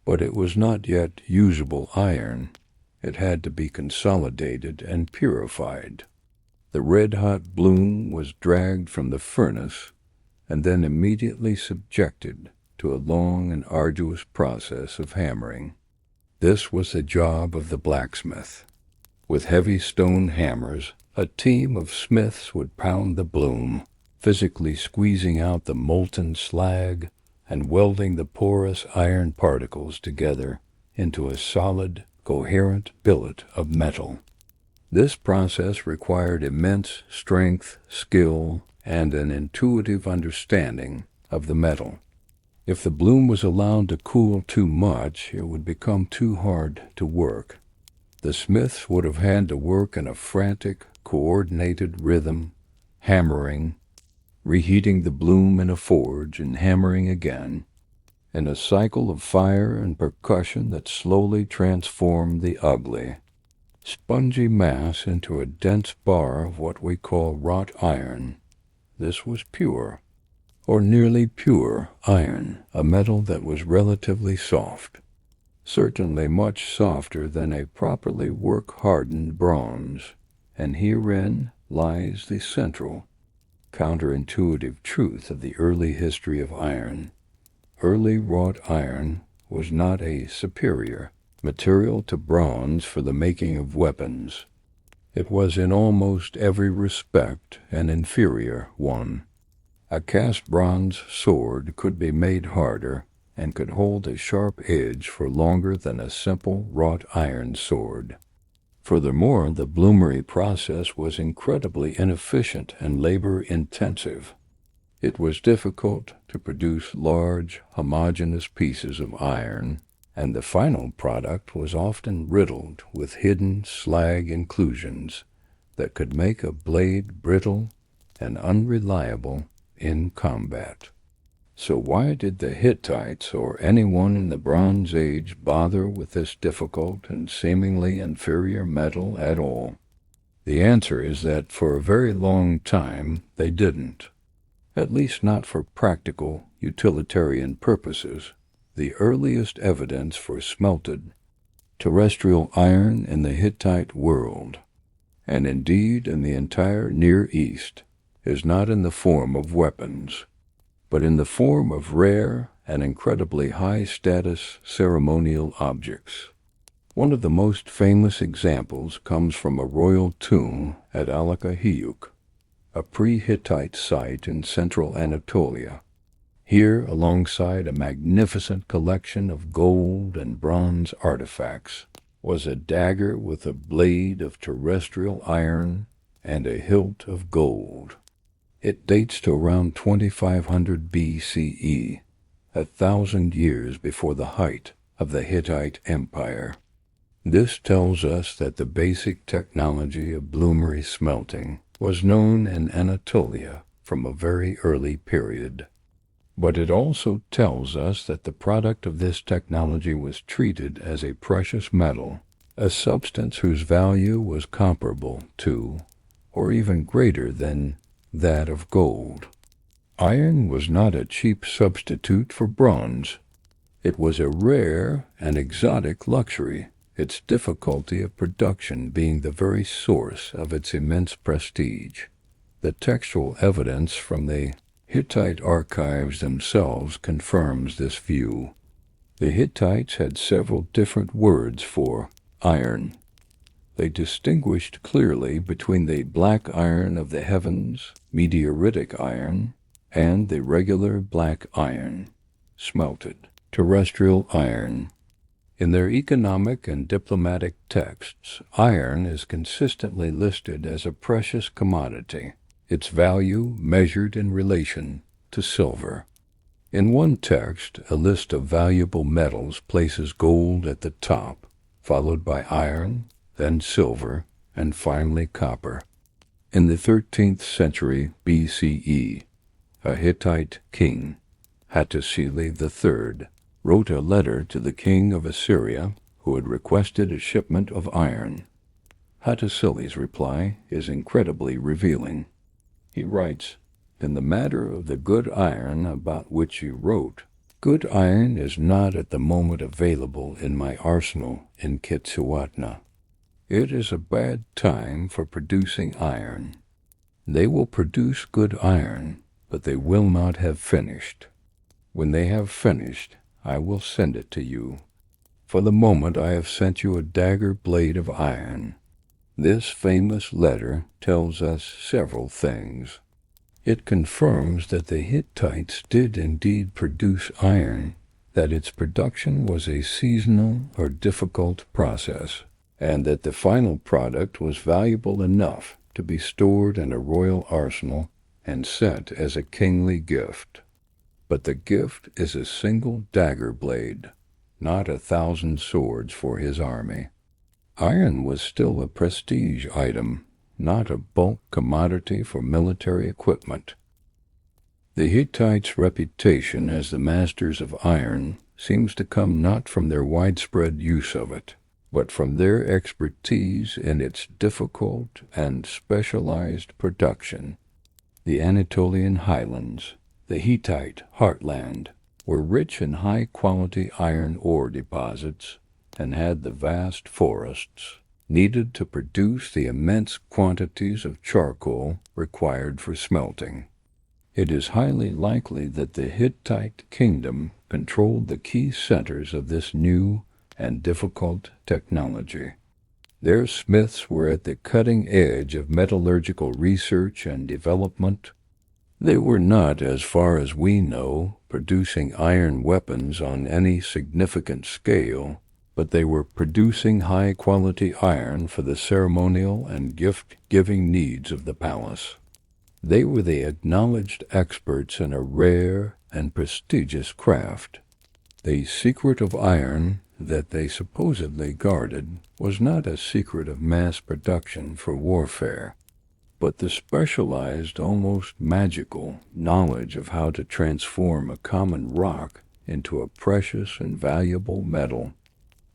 but it was not yet usable iron. It had to be consolidated and purified. The red-hot bloom was dragged from the furnace and then immediately subjected to a long and arduous process of hammering. This was the job of the blacksmith. With heavy stone hammers, a team of smiths would pound the bloom, physically squeezing out the molten slag and welding the porous iron particles together into a solid, coherent billet of metal. This process required immense strength, skill, and an intuitive understanding of the metal. If the bloom was allowed to cool too much, it would become too hard to work. The smiths would have had to work in a frantic, coordinated rhythm, hammering, reheating the bloom in a forge and hammering again, in a cycle of fire and percussion that slowly transformed the ugly, spongy mass into a dense bar of what we call wrought iron. This was pure, or nearly pure, iron, a metal that was relatively soft, certainly much softer than a properly work-hardened bronze, and herein lies the central, counterintuitive truth of the early history of iron. Early wrought iron was not a superior material to bronze for the making of weapons. It was in almost every respect an inferior one. A cast bronze sword could be made harder and could hold a sharp edge for longer than a simple wrought iron sword. Furthermore, the bloomery process was incredibly inefficient and labor-intensive. It was difficult to produce large, homogeneous pieces of iron, and the final product was often riddled with hidden slag inclusions that could make a blade brittle and unreliable in combat. So why did the Hittites or anyone in the Bronze Age bother with this difficult and seemingly inferior metal at all? The answer is that for a very long time they didn't, at least not for practical, utilitarian purposes. The earliest evidence for smelted terrestrial iron in the Hittite world, and indeed in the entire Near East, is not in the form of weapons, but in the form of rare and incredibly high-status ceremonial objects. One of the most famous examples comes from a royal tomb at Alaka-Hiyuk, a pre-Hittite site in central Anatolia. Here, alongside a magnificent collection of gold and bronze artifacts, was a dagger with a blade of terrestrial iron and a hilt of gold. It dates to around 2500 BCE, 1,000 years before the height of the Hittite Empire. This tells us that the basic technology of bloomery smelting was known in Anatolia from a very early period. But it also tells us that the product of this technology was treated as a precious metal, a substance whose value was comparable to, or even greater than, that of gold. Iron was not a cheap substitute for bronze. It was a rare and exotic luxury, its difficulty of production being the very source of its immense prestige. The textual evidence from the Hittite archives themselves confirms this view. The Hittites had several different words for iron. They distinguished clearly between the black iron of the heavens, meteoritic iron, and the regular black iron, smelted, terrestrial iron. In their economic and diplomatic texts, iron is consistently listed as a precious commodity, its value measured in relation to silver. In one text, a list of valuable metals places gold at the top, followed by iron, then silver, and finally copper. In the 13th century BCE, a Hittite king, Hattusili III, wrote a letter to the king of Assyria who had requested a shipment of iron. Hattusili's reply is incredibly revealing. He writes, "In the matter of the good iron about which you wrote, good iron is not at the moment available in my arsenal in Kitsuwatna. It is a bad time for producing iron. They will produce good iron, but they will not have finished. When they have finished, I will send it to you. For the moment I have sent you a dagger blade of iron." This famous letter tells us several things. It confirms that the Hittites did indeed produce iron, that its production was a seasonal or difficult process, and that the final product was valuable enough to be stored in a royal arsenal and sent as a kingly gift. But the gift is a single dagger blade, not 1,000 swords for his army. Iron was still a prestige item, not a bulk commodity for military equipment. The Hittites' reputation as the masters of iron seems to come not from their widespread use of it, but from their expertise in its difficult and specialized production. The Anatolian highlands, the Hittite heartland, were rich in high-quality iron ore deposits and had the vast forests needed to produce the immense quantities of charcoal required for smelting. It is highly likely that the Hittite kingdom controlled the key centers of this new and difficult technology. Their smiths were at the cutting edge of metallurgical research and development. They were not, as far as we know, producing iron weapons on any significant scale, but they were producing high-quality iron for the ceremonial and gift-giving needs of the palace. They were the acknowledged experts in a rare and prestigious craft. The secret of iron that they supposedly guarded was not a secret of mass production for warfare, but the specialized, almost magical knowledge of how to transform a common rock into a precious and valuable metal.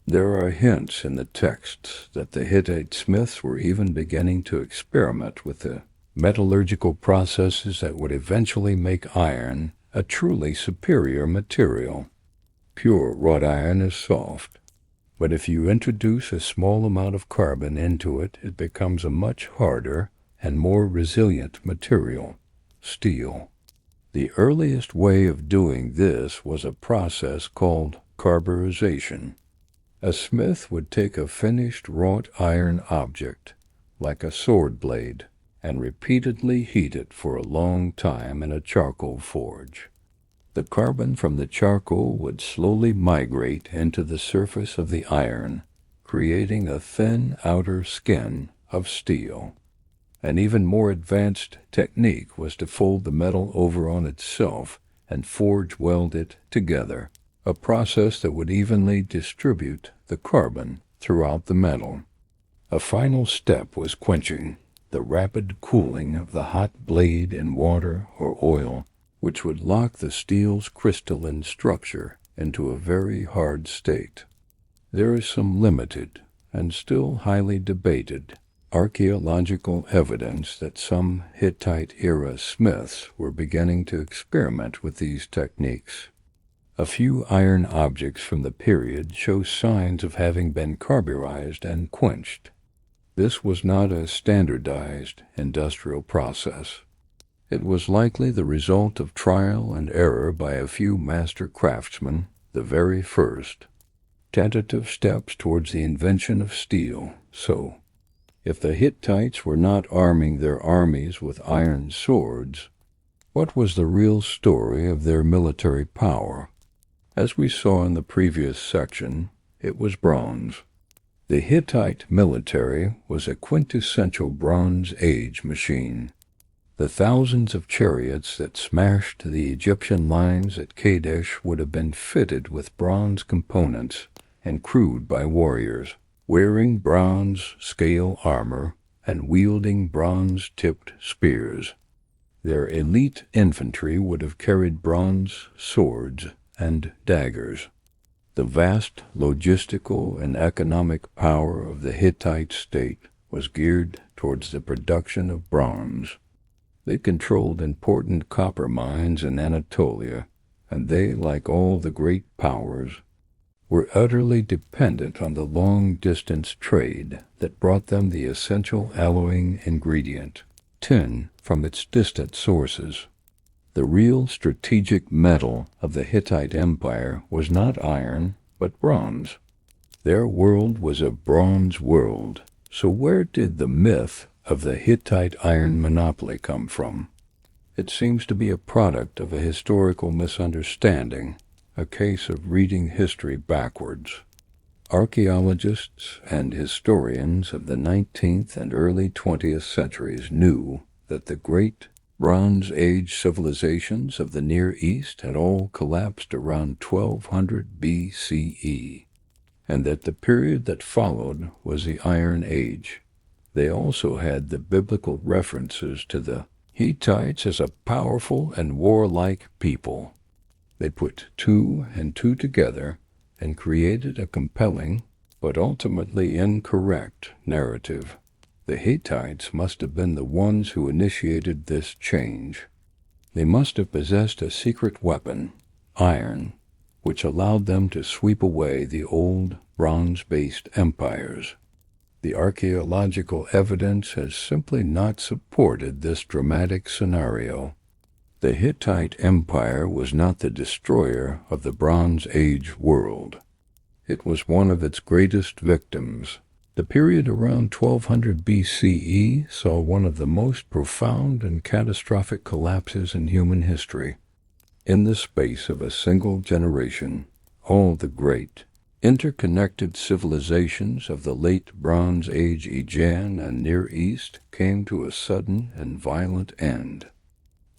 There are hints in the texts that the Hittite smiths were even beginning to experiment with the metallurgical processes that would eventually make iron a truly superior material. Pure wrought iron is soft, but if you introduce a small amount of carbon into it, it becomes a much harder and more resilient material, steel. The earliest way of doing this was a process called carburization. A smith would take a finished wrought iron object, like a sword blade, and repeatedly heat it for a long time in a charcoal forge. The carbon from the charcoal would slowly migrate into the surface of the iron, creating a thin outer skin of steel. An even more advanced technique was to fold the metal over on itself and forge weld it together, a process that would evenly distribute the carbon throughout the metal. A final step was quenching, the rapid cooling of the hot blade in water or oil, which would lock the steel's crystalline structure into a very hard state. There is some limited, and still highly debated, archaeological evidence that some Hittite-era smiths were beginning to experiment with these techniques. A few iron objects from the period show signs of having been carburized and quenched. This was not a standardized industrial process. It was likely the result of trial and error by a few master craftsmen, the very first tentative steps towards the invention of steel. So, if the Hittites were not arming their armies with iron swords, what was the real story of their military power? As we saw in the previous section, it was bronze. The Hittite military was a quintessential Bronze Age machine. The thousands of chariots that smashed the Egyptian lines at Kadesh would have been fitted with bronze components and crewed by warriors, wearing bronze scale armor and wielding bronze-tipped spears. Their elite infantry would have carried bronze swords and daggers. The vast logistical and economic power of the Hittite state was geared towards the production of bronze. They controlled important copper mines in Anatolia, and they, like all the great powers, were utterly dependent on the long-distance trade that brought them the essential alloying ingredient, tin, from its distant sources. The real strategic metal of the Hittite Empire was not iron, but bronze. Their world was a bronze world, so where did the myth of the Hittite iron monopoly come from? It seems to be a product of a historical misunderstanding, a case of reading history backwards. Archaeologists and historians of the 19th and early 20th centuries knew that the great Bronze Age civilizations of the Near East had all collapsed around 1200 BCE, and that the period that followed was the Iron Age. They also had the biblical references to the Hittites as a powerful and warlike people. They put two and two together and created a compelling, but ultimately incorrect, narrative. The Hittites must have been the ones who initiated this change. They must have possessed a secret weapon, iron, which allowed them to sweep away the old bronze-based empires. The archaeological evidence has simply not supported this dramatic scenario. The Hittite Empire was not the destroyer of the Bronze Age world. It was one of its greatest victims. The period around 1200 BCE saw one of the most profound and catastrophic collapses in human history. In the space of a single generation, all the great, Interconnected civilizations of the late Bronze Age Aegean and Near East came to a sudden and violent end.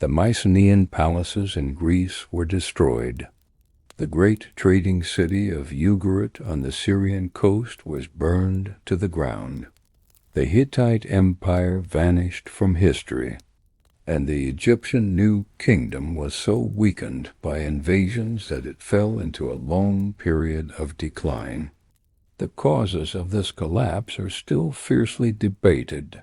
The Mycenaean palaces in Greece were destroyed. The great trading city of Ugarit on the Syrian coast was burned to the ground. The Hittite Empire vanished from history, and the Egyptian New Kingdom was so weakened by invasions that it fell into a long period of decline. The causes of this collapse are still fiercely debated,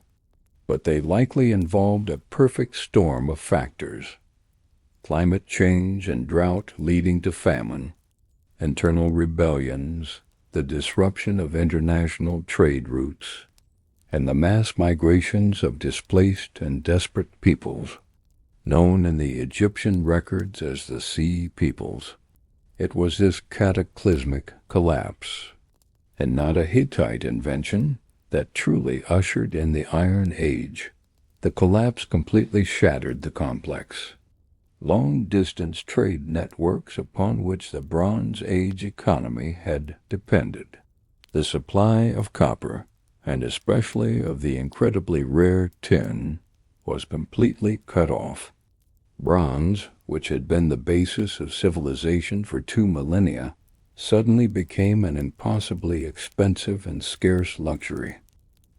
but they likely involved a perfect storm of factors: climate change and drought leading to famine, internal rebellions, the disruption of international trade routes, and the mass migrations of displaced and desperate peoples, known in the Egyptian records as the Sea Peoples. It was this cataclysmic collapse, and not a Hittite invention, that truly ushered in the Iron Age. The collapse completely shattered the complex, long-distance trade networks upon which the Bronze Age economy had depended. The supply of copper, and especially of the incredibly rare tin, was completely cut off. Bronze, which had been the basis of civilization for 2 millennia, suddenly became an impossibly expensive and scarce luxury.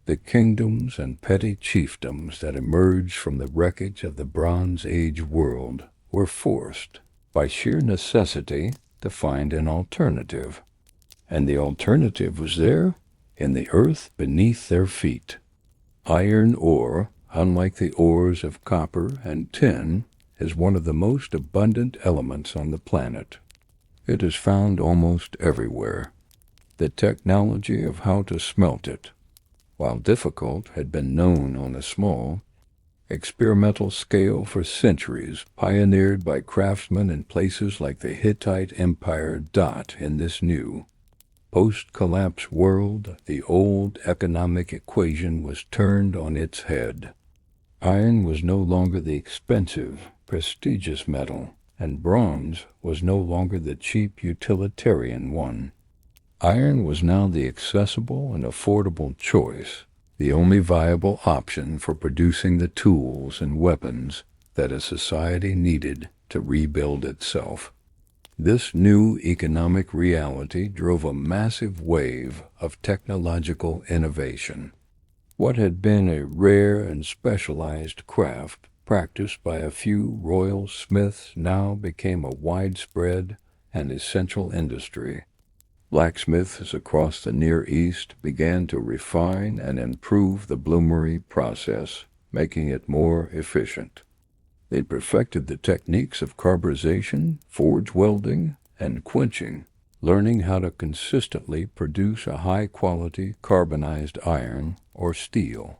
The kingdoms and petty chiefdoms that emerged from the wreckage of the Bronze Age world were forced, by sheer necessity, to find an alternative. And the alternative was there, in the earth beneath their feet. Iron ore, unlike the ores of copper and tin, is one of the most abundant elements on the planet. It is found almost everywhere. The technology of how to smelt it, while difficult, had been known on a small, experimental scale for centuries, pioneered by craftsmen in places like the Hittite Empire. In this new, post-collapse world, the old economic equation was turned on its head. Iron was no longer the expensive, prestigious metal, and bronze was no longer the cheap utilitarian one. Iron was now the accessible and affordable choice, the only viable option for producing the tools and weapons that a society needed to rebuild itself. This new economic reality drove a massive wave of technological innovation. What had been a rare and specialized craft practiced by a few royal smiths now became a widespread and essential industry. Blacksmiths across the Near East began to refine and improve the bloomery process, making it more efficient. They perfected the techniques of carburization, forge welding, and quenching, learning how to consistently produce a high-quality carbonized iron or steel.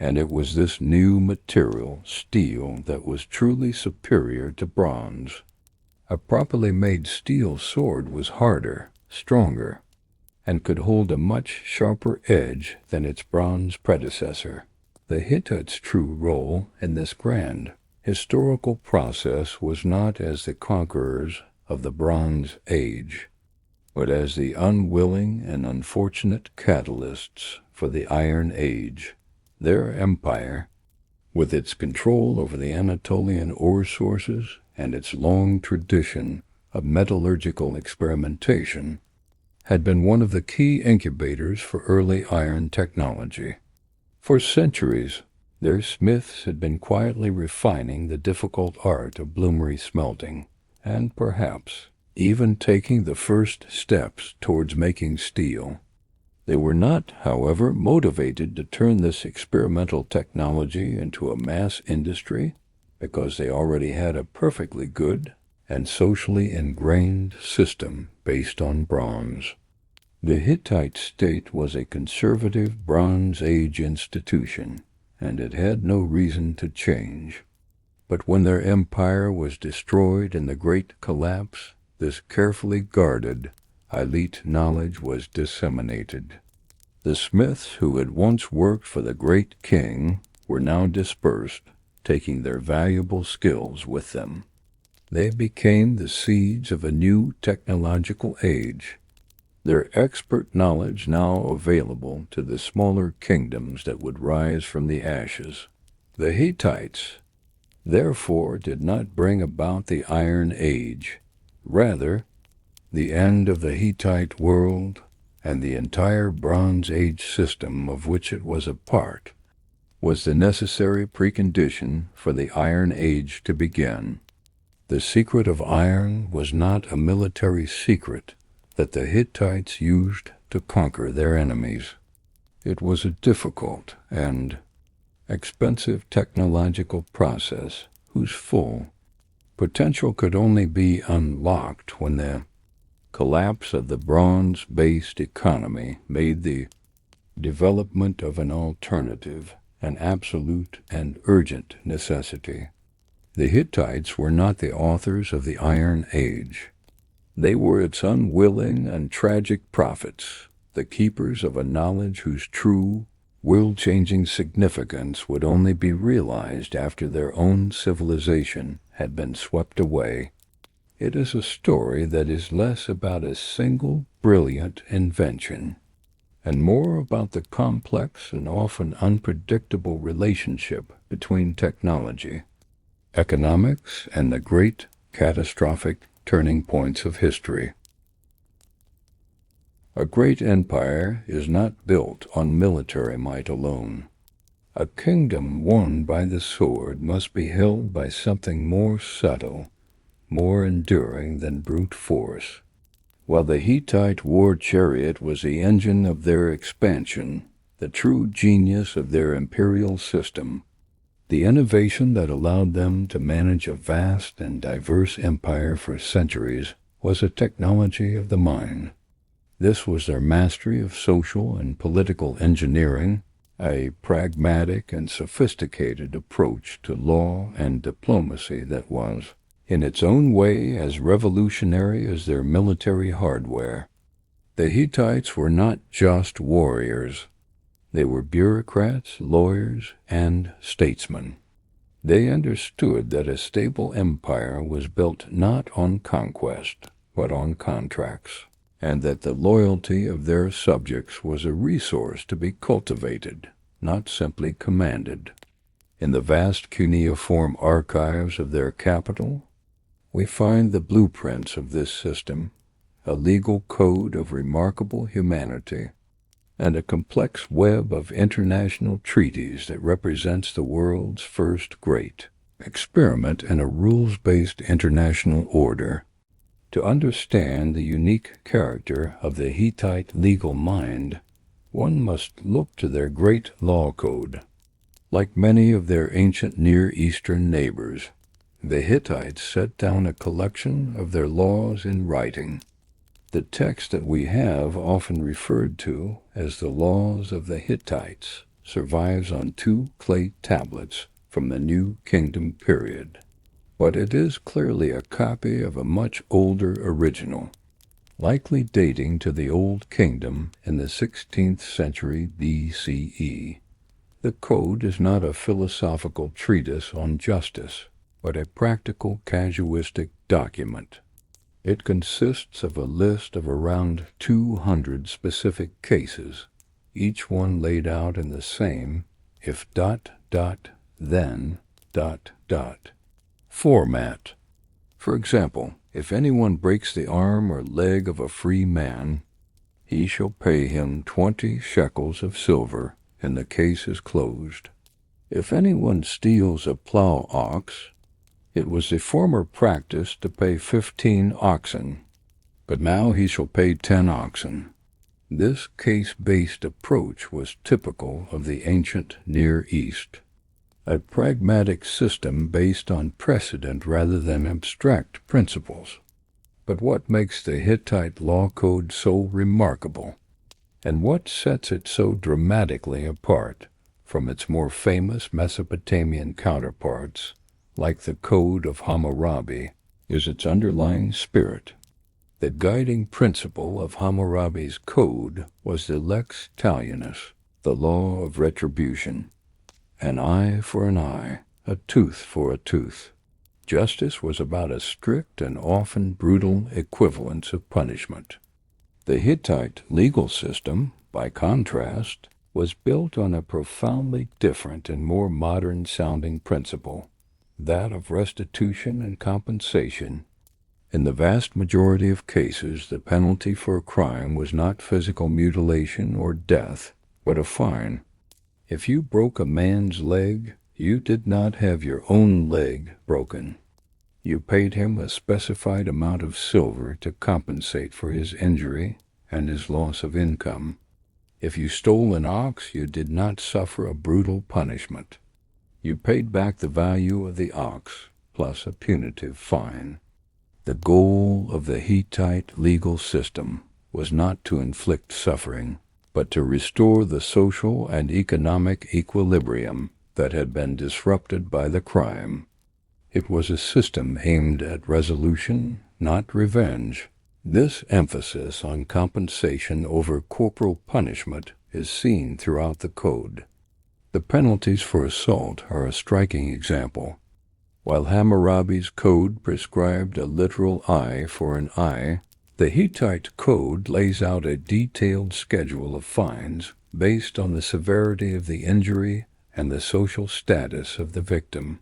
And it was this new material, steel, that was truly superior to bronze. A properly made steel sword was harder, stronger, and could hold a much sharper edge than its bronze predecessor. The Hittites' true role in this grand historical process was not as the conquerors of the Bronze Age, but as the unwilling and unfortunate catalysts for the Iron Age. Their empire, with its control over the Anatolian ore sources and its long tradition of metallurgical experimentation, had been one of the key incubators for early iron technology. For centuries, their smiths had been quietly refining the difficult art of bloomery smelting, and perhaps even taking the first steps towards making steel. They were not, however, motivated to turn this experimental technology into a mass industry, because they already had a perfectly good and socially ingrained system based on bronze. The Hittite state was a conservative Bronze Age institution, and it had no reason to change. But when their empire was destroyed in the Great Collapse, this carefully guarded, elite knowledge was disseminated. The smiths who had once worked for the great king were now dispersed, taking their valuable skills with them. They became the seeds of a new technological age, their expert knowledge now available to the smaller kingdoms that would rise from the ashes. The Hittites, therefore, did not bring about the Iron Age. Rather, the end of the Hittite world and the entire Bronze Age system of which it was a part was the necessary precondition for the Iron Age to begin. The secret of iron was not a military secret that the Hittites used to conquer their enemies. It was a difficult and expensive technological process whose full potential could only be unlocked when the collapse of the bronze-based economy made the development of an alternative an absolute and urgent necessity. The Hittites were not the authors of the Iron Age. They were its unwilling and tragic prophets, the keepers of a knowledge whose true, world-changing significance would only be realized after their own civilization had been swept away. It is a story that is less about a single brilliant invention and more about the complex and often unpredictable relationship between technology, economics, and the great catastrophic turning points of history. A great empire is not built on military might alone. A kingdom won by the sword must be held by something more subtle, more enduring than brute force. While the Hittite war chariot was the engine of their expansion, the true genius of their imperial system, the innovation that allowed them to manage a vast and diverse empire for centuries, was a technology of the mind. This was their mastery of social and political engineering, a pragmatic and sophisticated approach to law and diplomacy that was, in its own way, as revolutionary as their military hardware. The Hittites were not just warriors. They were bureaucrats, lawyers, and statesmen. They understood that a stable empire was built not on conquest, but on contracts, and that the loyalty of their subjects was a resource to be cultivated, not simply commanded. In the vast cuneiform archives of their capital, we find the blueprints of this system, a legal code of remarkable humanity, and a complex web of international treaties that represents the world's first great experiment in a rules-based international order. To understand the unique character of the Hittite legal mind, one must look to their great law code. Like many of their ancient Near Eastern neighbors, the Hittites set down a collection of their laws in writing. The text that we have, often referred to as the Laws of the Hittites, survives on 2 clay tablets from the New Kingdom period, but it is clearly a copy of a much older original, likely dating to the Old Kingdom in the 16th century BCE. The code is not a philosophical treatise on justice, but a practical casuistic document. It consists of a list of around 200 specific cases, each one laid out in the same if ... then ... format. For example, if anyone breaks the arm or leg of a free man, he shall pay him 20 shekels of silver, and the case is closed. If anyone steals a plow ox, it was the former practice to pay 15 oxen, but now he shall pay 10 oxen. This case-based approach was typical of the ancient Near East, a pragmatic system based on precedent rather than abstract principles. But what makes the Hittite law code so remarkable, and what sets it so dramatically apart from its more famous Mesopotamian counterparts, like the Code of Hammurabi, is its underlying spirit. The guiding principle of Hammurabi's code was the lex talionis, the law of retribution. An eye for an eye, a tooth for a tooth. Justice was about a strict and often brutal equivalence of punishment. The Hittite legal system, by contrast, was built on a profoundly different and more modern-sounding principle, that of restitution and compensation. In the vast majority of cases, the penalty for a crime was not physical mutilation or death, but a fine. If you broke a man's leg, you did not have your own leg broken. You paid him a specified amount of silver to compensate for his injury and his loss of income. If you stole an ox, you did not suffer a brutal punishment. You paid back the value of the ox, plus a punitive fine. The goal of the Hittite legal system was not to inflict suffering, but to restore the social and economic equilibrium that had been disrupted by the crime. It was a system aimed at resolution, not revenge. This emphasis on compensation over corporal punishment is seen throughout the code. The penalties for assault are a striking example. While Hammurabi's code prescribed a literal eye for an eye, the Hittite code lays out a detailed schedule of fines based on the severity of the injury and the social status of the victim.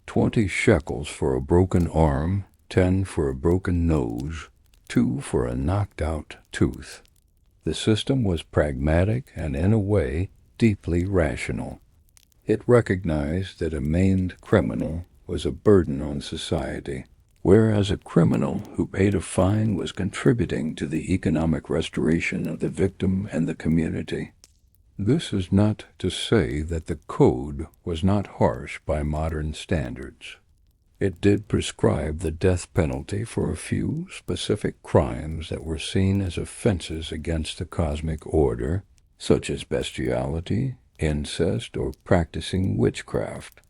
20 shekels for a broken arm, 10 for a broken nose, 2 for a knocked-out tooth. The system was pragmatic and, in a way, deeply rational. It recognized that a maimed criminal was a burden on society, whereas a criminal who paid a fine was contributing to the economic restoration of the victim and the community. This is not to say that the code was not harsh by modern standards. It did prescribe the death penalty for a few specific crimes that were seen as offenses against the cosmic order, such as bestiality, incest, or practicing witchcraft.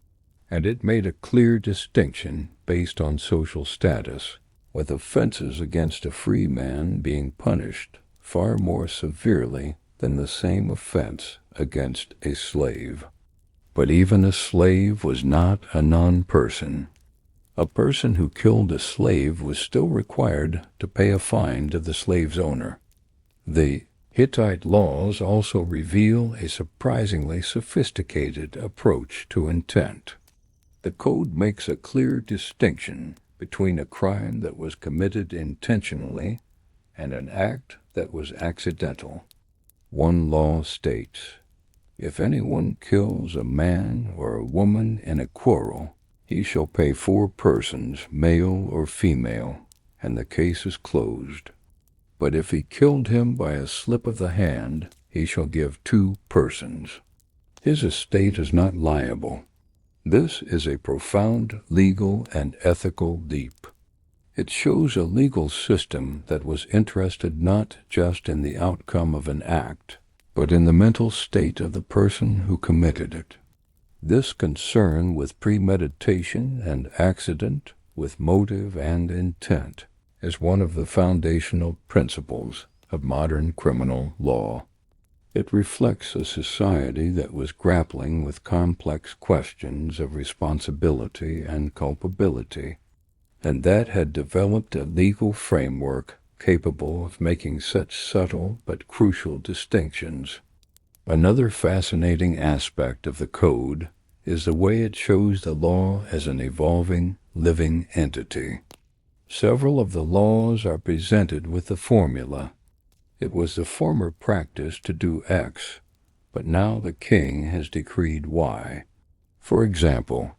And it made a clear distinction based on social status, with offenses against a free man being punished far more severely than the same offense against a slave. But even a slave was not a non-person. A person who killed a slave was still required to pay a fine to the slave's owner. The Hittite laws also reveal a surprisingly sophisticated approach to intent. The code makes a clear distinction between a crime that was committed intentionally and an act that was accidental. One law states, "If anyone kills a man or a woman in a quarrel, he shall pay 4 persons, male or female, and the case is closed. But if he killed him by a slip of the hand, he shall give 2 persons. His estate is not liable." This is a profound legal and ethical leap. It shows a legal system that was interested not just in the outcome of an act, but in the mental state of the person who committed it. This concern with premeditation and accident, with motive and intent, is one of the foundational principles of modern criminal law. It reflects a society that was grappling with complex questions of responsibility and culpability, and that had developed a legal framework capable of making such subtle but crucial distinctions. Another fascinating aspect of the code is the way it shows the law as an evolving, living entity. Several of the laws are presented with the formula, "It was the former practice to do X, but now the king has decreed Y." For example,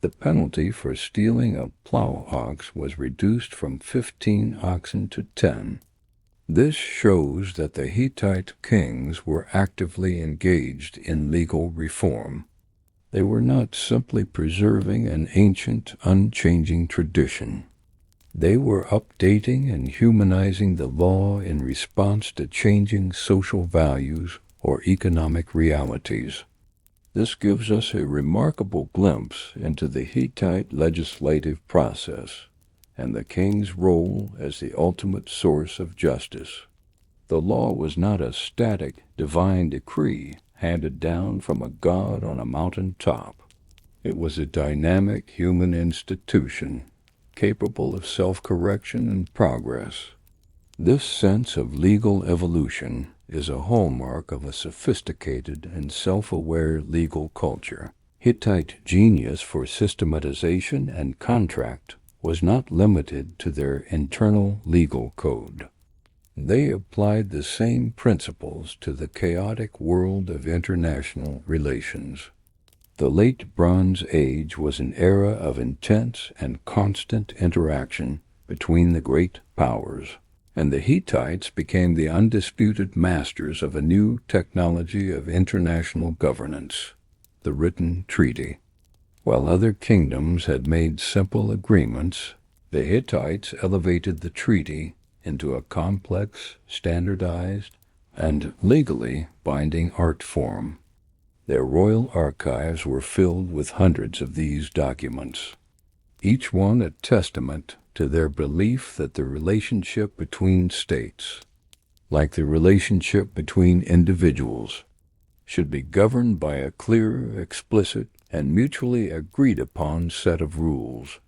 the penalty for stealing a plow ox was reduced from 15 oxen to 10. This shows that the Hittite kings were actively engaged in legal reform. They were not simply preserving an ancient, unchanging tradition. They were updating and humanizing the law in response to changing social values or economic realities. This gives us a remarkable glimpse into the Hittite legislative process and the king's role as the ultimate source of justice. The law was not a static divine decree handed down from a god on a mountain top. It was a dynamic human institution capable of self-correction and progress. This sense of legal evolution is a hallmark of a sophisticated and self-aware legal culture. Hittite genius for systematization and contract was not limited to their internal legal code. They applied the same principles to the chaotic world of international relations. The Late Bronze Age was an era of intense and constant interaction between the great powers, and the Hittites became the undisputed masters of a new technology of international governance, the written treaty. While other kingdoms had made simple agreements, the Hittites elevated the treaty into a complex, standardized, and legally binding art form. Their royal archives were filled with hundreds of these documents, each one a testament to their belief that the relationship between states, like the relationship between individuals, should be governed by a clear, explicit, and mutually agreed-upon set of rules.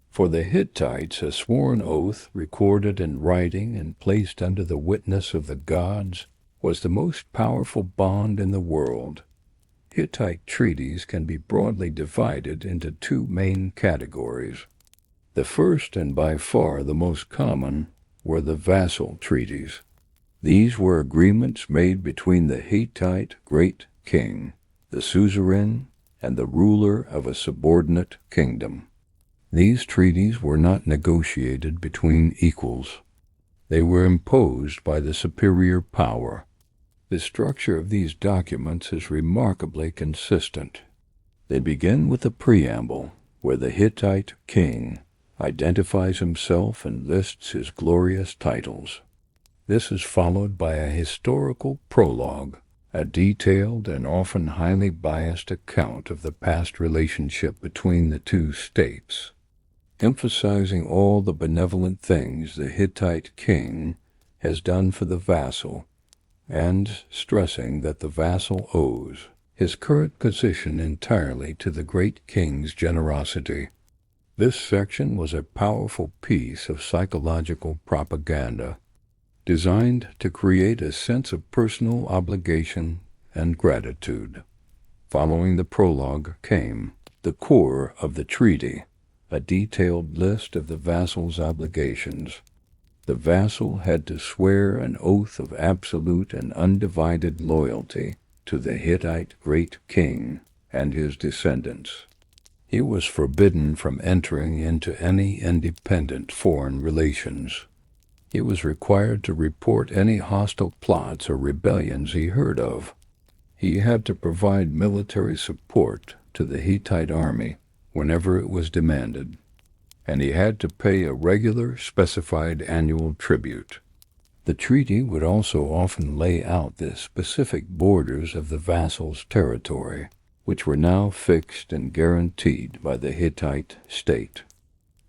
For the Hittites, a sworn oath recorded in writing and placed under the witness of the gods was the most powerful bond in the world. Hittite treaties can be broadly divided into two main categories. The first, and by far the most common, were the vassal treaties. These were agreements made between the Hittite great king, the suzerain, and the ruler of a subordinate kingdom. These treaties were not negotiated between equals. They were imposed by the superior power. The structure of these documents is remarkably consistent. They begin with a preamble, where the Hittite king identifies himself and lists his glorious titles. This is followed by a historical prologue, a detailed and often highly biased account of the past relationship between the two states, emphasizing all the benevolent things the Hittite king has done for the vassal, and stressing that the vassal owes his current position entirely to the great king's generosity. This section was a powerful piece of psychological propaganda, designed to create a sense of personal obligation and gratitude. Following the prologue came the core of the treaty, a detailed list of the vassal's obligations. The vassal had to swear an oath of absolute and undivided loyalty to the Hittite great king and his descendants. He was forbidden from entering into any independent foreign relations. He was required to report any hostile plots or rebellions he heard of. He had to provide military support to the Hittite army whenever it was demanded, and he had to pay a regular specified annual tribute. The treaty would also often lay out the specific borders of the vassal's territory, which were now fixed and guaranteed by the Hittite state.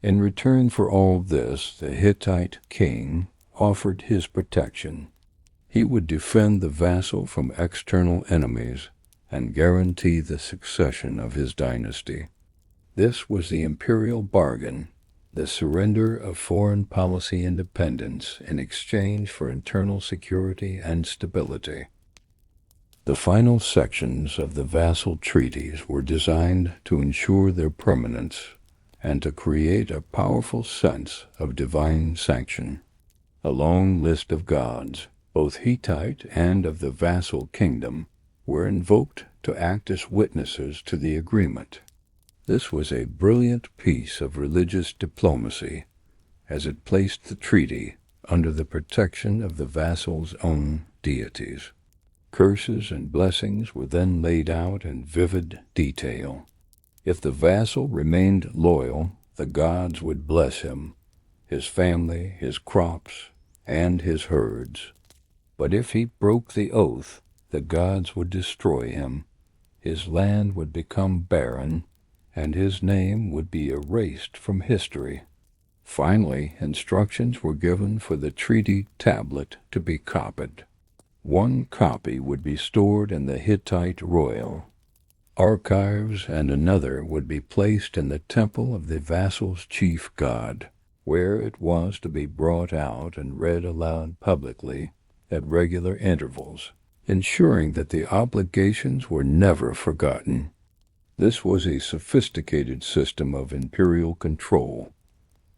In return for all this, the Hittite king offered his protection. He would defend the vassal from external enemies and guarantee the succession of his dynasty. This was the imperial bargain, the surrender of foreign policy independence in exchange for internal security and stability. The final sections of the vassal treaties were designed to ensure their permanence and to create a powerful sense of divine sanction. A long list of gods, both Hittite and of the vassal kingdom, were invoked to act as witnesses to the agreement. This was a brilliant piece of religious diplomacy, as it placed the treaty under the protection of the vassal's own deities. Curses and blessings were then laid out in vivid detail. If the vassal remained loyal, the gods would bless him, his family, his crops, and his herds. But if he broke the oath, the gods would destroy him, his land would become barren, and his name would be erased from history. Finally, instructions were given for the treaty tablet to be copied. One copy would be stored in the Hittite royal archives, and another would be placed in the temple of the vassal's chief god, where it was to be brought out and read aloud publicly at regular intervals, ensuring that the obligations were never forgotten. This was a sophisticated system of imperial control,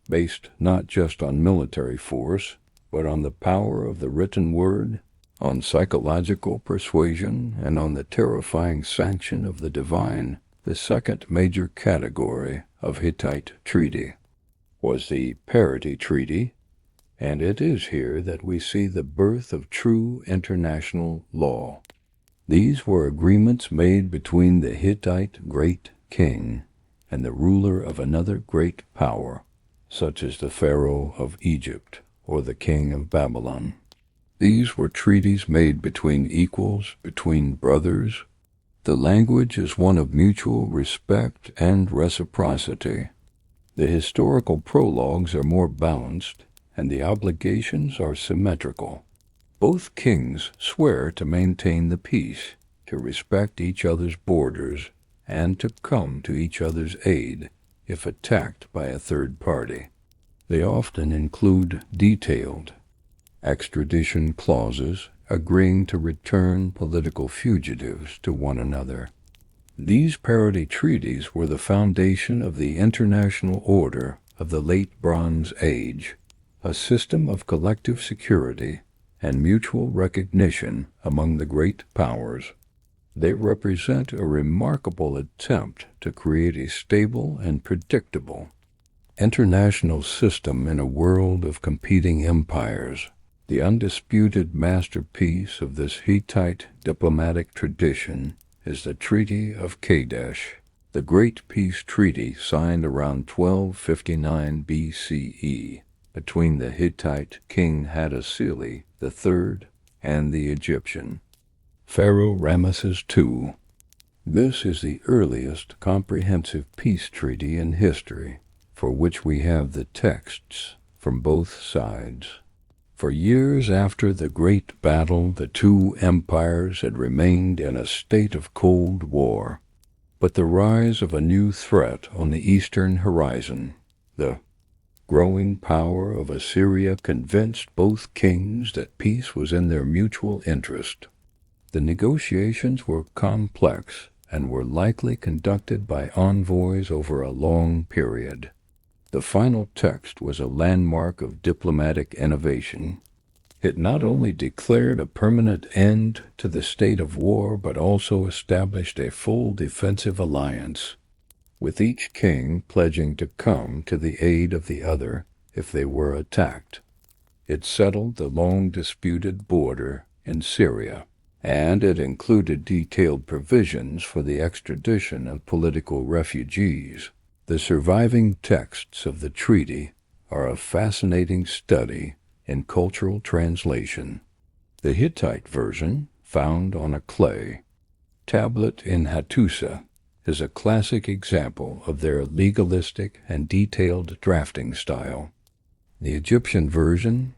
based not just on military force, but on the power of the written word, on psychological persuasion, and on the terrifying sanction of the divine. The second major category of Hittite treaty was the parity treaty, and it is here that we see the birth of true international law. These were agreements made between the Hittite great king and the ruler of another great power, such as the pharaoh of Egypt or the king of Babylon. These were treaties made between equals, between brothers. The language is one of mutual respect and reciprocity. The historical prologues are more balanced, and the obligations are symmetrical. Both kings swear to maintain the peace, to respect each other's borders, and to come to each other's aid if attacked by a third party. They often include detailed extradition clauses agreeing to return political fugitives to one another. These parity treaties were the foundation of the international order of the Late Bronze Age, a system of collective security and mutual recognition among the great powers. They represent a remarkable attempt to create a stable and predictable international system in a world of competing empires. The undisputed masterpiece of this Hittite diplomatic tradition is the Treaty of Kadesh, the Great Peace Treaty signed around 1259 BCE between the Hittite king Hatti III and the Egyptian Pharaoh Ramesses II. This is the earliest comprehensive peace treaty in history, for which we have the texts from both sides. For years after the great battle, the two empires had remained in a state of cold war. But the rise of a new threat on the eastern horizon, the growing power of Assyria, convinced both kings that peace was in their mutual interest. The negotiations were complex and were likely conducted by envoys over a long period. The final text was a landmark of diplomatic innovation. It not only declared a permanent end to the state of war, but also established a full defensive alliance, with each king pledging to come to the aid of the other if they were attacked. It settled the long-disputed border in Syria, and it included detailed provisions for the extradition of political refugees. The surviving texts of the treaty are a fascinating study in cultural translation. The Hittite version, found on a clay tablet in Hattusa, is a classic example of their legalistic and detailed drafting style. The Egyptian version,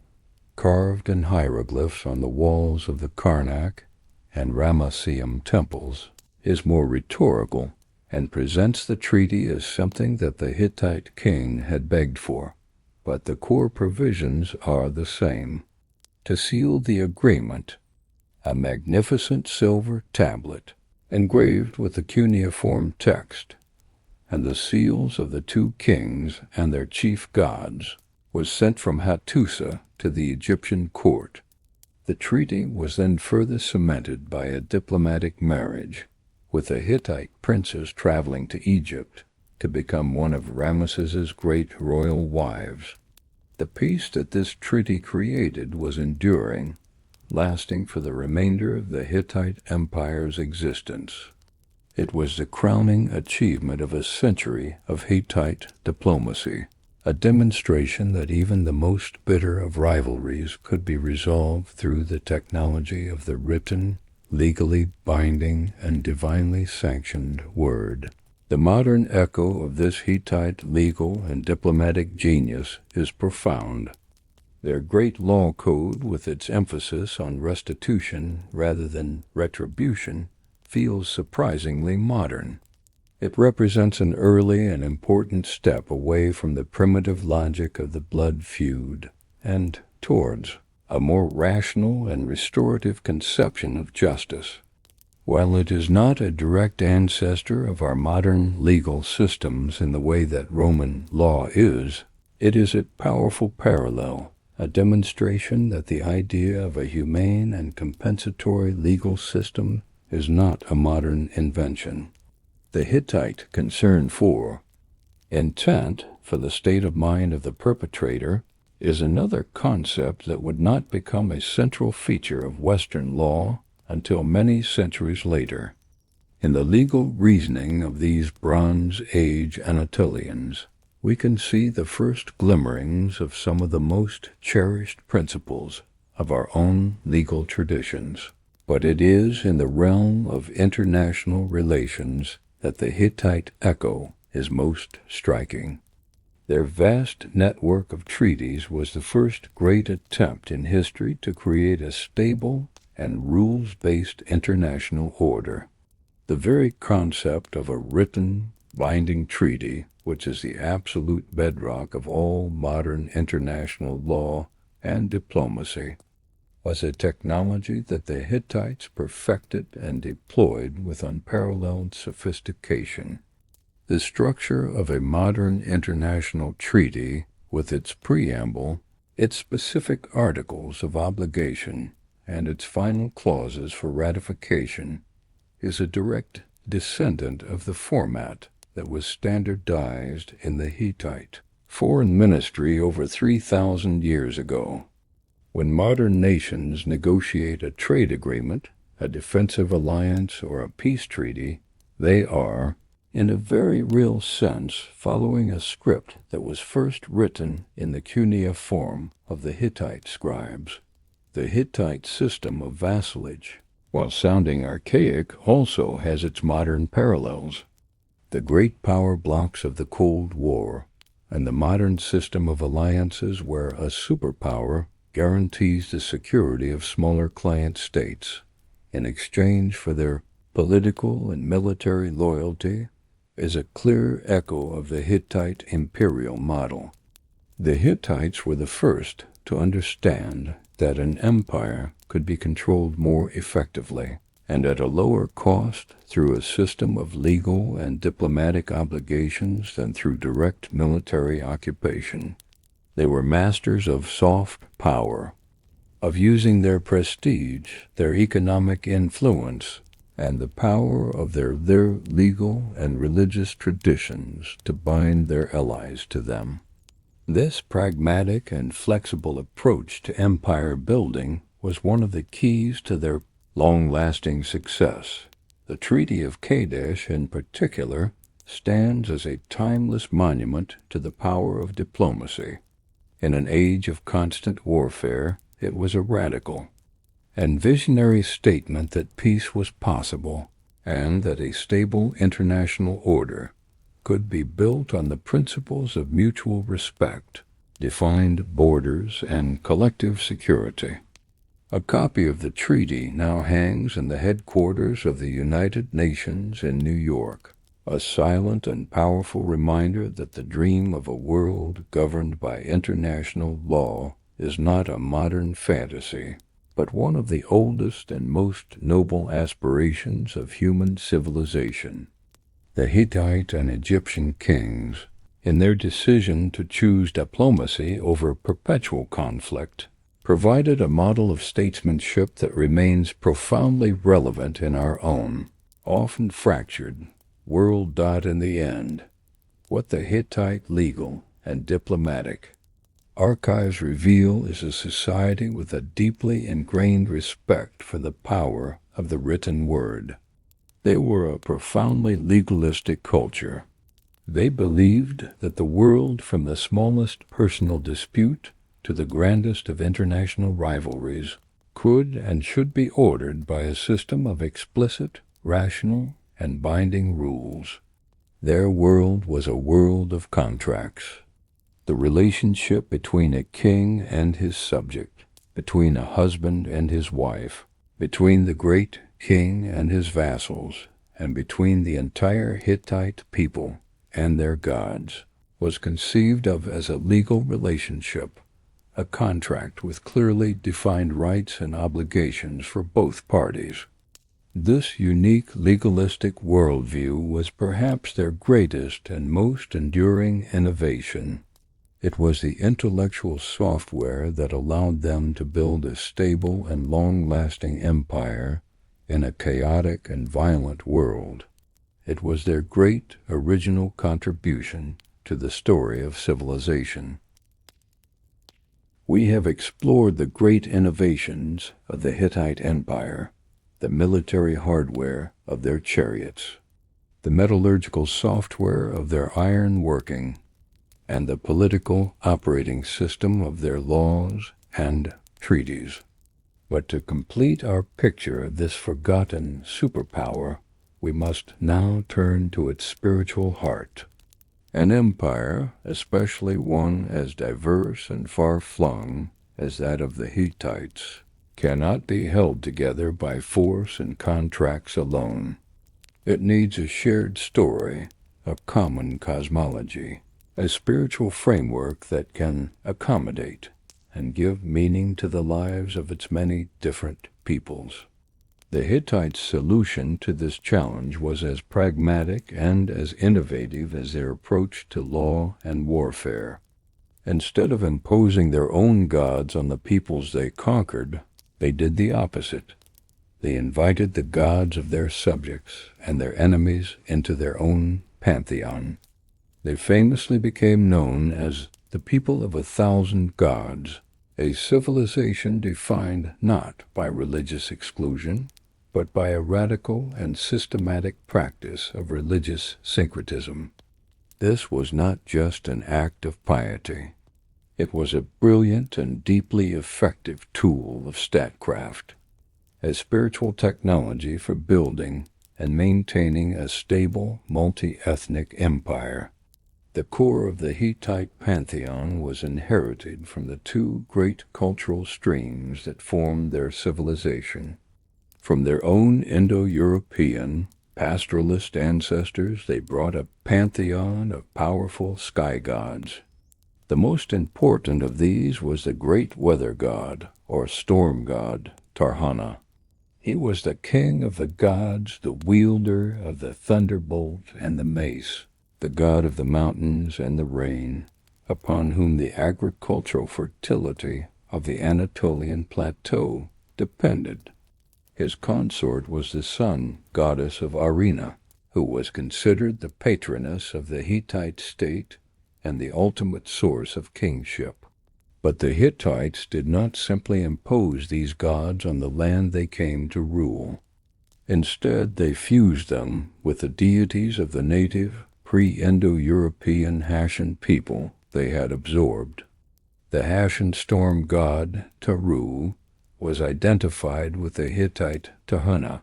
carved in hieroglyphs on the walls of the Karnak and Ramesseum temples, is more rhetorical and presents the treaty as something that the Hittite king had begged for, but the core provisions are the same. To seal the agreement, a magnificent silver tablet engraved with the cuneiform text and the seals of the two kings and their chief gods was sent from Hattusa to the Egyptian court. The treaty was then further cemented by a diplomatic marriage, with the Hittite princess traveling to Egypt to become one of Ramesses's great royal wives. The peace that this treaty created was enduring, lasting for the remainder of the Hittite Empire's existence. It was the crowning achievement of a century of Hittite diplomacy, a demonstration that even the most bitter of rivalries could be resolved through the technology of the written, legally binding, and divinely sanctioned word. The modern echo of this Hittite legal and diplomatic genius is profound. Their great law code, with its emphasis on restitution rather than retribution, feels surprisingly modern. It represents an early and important step away from the primitive logic of the blood feud and towards a more rational and restorative conception of justice. While it is not a direct ancestor of our modern legal systems in the way that Roman law is, it is a powerful parallel, a demonstration that the idea of a humane and compensatory legal system is not a modern invention. The Hittite concern for intent for the state of mind of the perpetrator is another concept that would not become a central feature of Western law until many centuries later. In the legal reasoning of these Bronze Age Anatolians, we can see the first glimmerings of some of the most cherished principles of our own legal traditions. But it is in the realm of international relations that the Hittite echo is most striking. Their vast network of treaties was the first great attempt in history to create a stable and rules-based international order. The very concept of a written, binding treaty, which is the absolute bedrock of all modern international law and diplomacy, was a technology that the Hittites perfected and deployed with unparalleled sophistication. The structure of a modern international treaty, with its preamble, its specific articles of obligation, and its final clauses for ratification, is a direct descendant of the format that was standardized in the Hittite foreign ministry over 3,000 years ago. When modern nations negotiate a trade agreement, a defensive alliance, or a peace treaty, they are, in a very real sense, following a script that was first written in the cuneiform of the Hittite scribes. The Hittite system of vassalage, while sounding archaic, also has its modern parallels. The great power blocks of the Cold War and the modern system of alliances where a superpower guarantees the security of smaller client states in exchange for their political and military loyalty is a clear echo of the Hittite imperial model. The Hittites were the first to understand that an empire could be controlled more effectively and at a lower cost through a system of legal and diplomatic obligations than through direct military occupation. They were masters of soft power, of using their prestige, their economic influence, and the power of their legal and religious traditions to bind their allies to them. This pragmatic and flexible approach to empire building was one of the keys to their long-lasting success. The Treaty of Kadesh, in particular, stands as a timeless monument to the power of diplomacy. In an age of constant warfare, it was a radical and visionary statement that peace was possible and that a stable international order could be built on the principles of mutual respect, defined borders, and collective security. A copy of the treaty now hangs in the headquarters of the United Nations in New York, a silent and powerful reminder that the dream of a world governed by international law is not a modern fantasy, but one of the oldest and most noble aspirations of human civilization. The Hittite and Egyptian kings, in their decision to choose diplomacy over perpetual conflict, provided a model of statesmanship that remains profoundly relevant in our own, often fractured, world. In the end, what the Hittite legal and diplomatic archives reveal is a society with a deeply ingrained respect for the power of the written word. They were a profoundly legalistic culture. They believed that the world, from the smallest personal dispute to the grandest of international rivalries, could and should be ordered by a system of explicit, rational, and binding rules. Their world was a world of contracts. The relationship between a king and his subject, between a husband and his wife, between the great king and his vassals, and between the entire Hittite people and their gods was conceived of as a legal relationship, a contract with clearly defined rights and obligations for both parties. This unique legalistic worldview was perhaps their greatest and most enduring innovation. It was the intellectual software that allowed them to build a stable and long-lasting empire in a chaotic and violent world. It was their great original contribution to the story of civilization. We have explored the great innovations of the Hittite Empire, the military hardware of their chariots, the metallurgical software of their iron working, and the political operating system of their laws and treaties. But to complete our picture of this forgotten superpower, we must now turn to its spiritual heart. An empire, especially one as diverse and far-flung as that of the Hittites, cannot be held together by force and contracts alone. It needs a shared story, a common cosmology, a spiritual framework that can accommodate and give meaning to the lives of its many different peoples. The Hittites' solution to this challenge was as pragmatic and as innovative as their approach to law and warfare. Instead of imposing their own gods on the peoples they conquered, they did the opposite. They invited the gods of their subjects and their enemies into their own pantheon. They famously became known as the people of 1,000 gods, a civilization defined not by religious exclusion, but by a radical and systematic practice of religious syncretism. This was not just an act of piety. It was a brilliant and deeply effective tool of statecraft, a spiritual technology for building and maintaining a stable, multi-ethnic empire. The core of the Hittite pantheon was inherited from the two great cultural streams that formed their civilization. From their own Indo-European pastoralist ancestors, they brought a pantheon of powerful sky gods. The most important of these was the great weather god, or storm god, Tarhana. He was the king of the gods, the wielder of the thunderbolt and the mace, the god of the mountains and the rain, upon whom the agricultural fertility of the Anatolian plateau depended. His consort was the sun goddess of Arena, who was considered the patroness of the Hittite state and the ultimate source of kingship. But the Hittites did not simply impose these gods on the land they came to rule. Instead, they fused them with the deities of the native, pre-Indo-European Hashan people they had absorbed. The Hashan storm god, Taru, was identified with the Hittite Tahuna.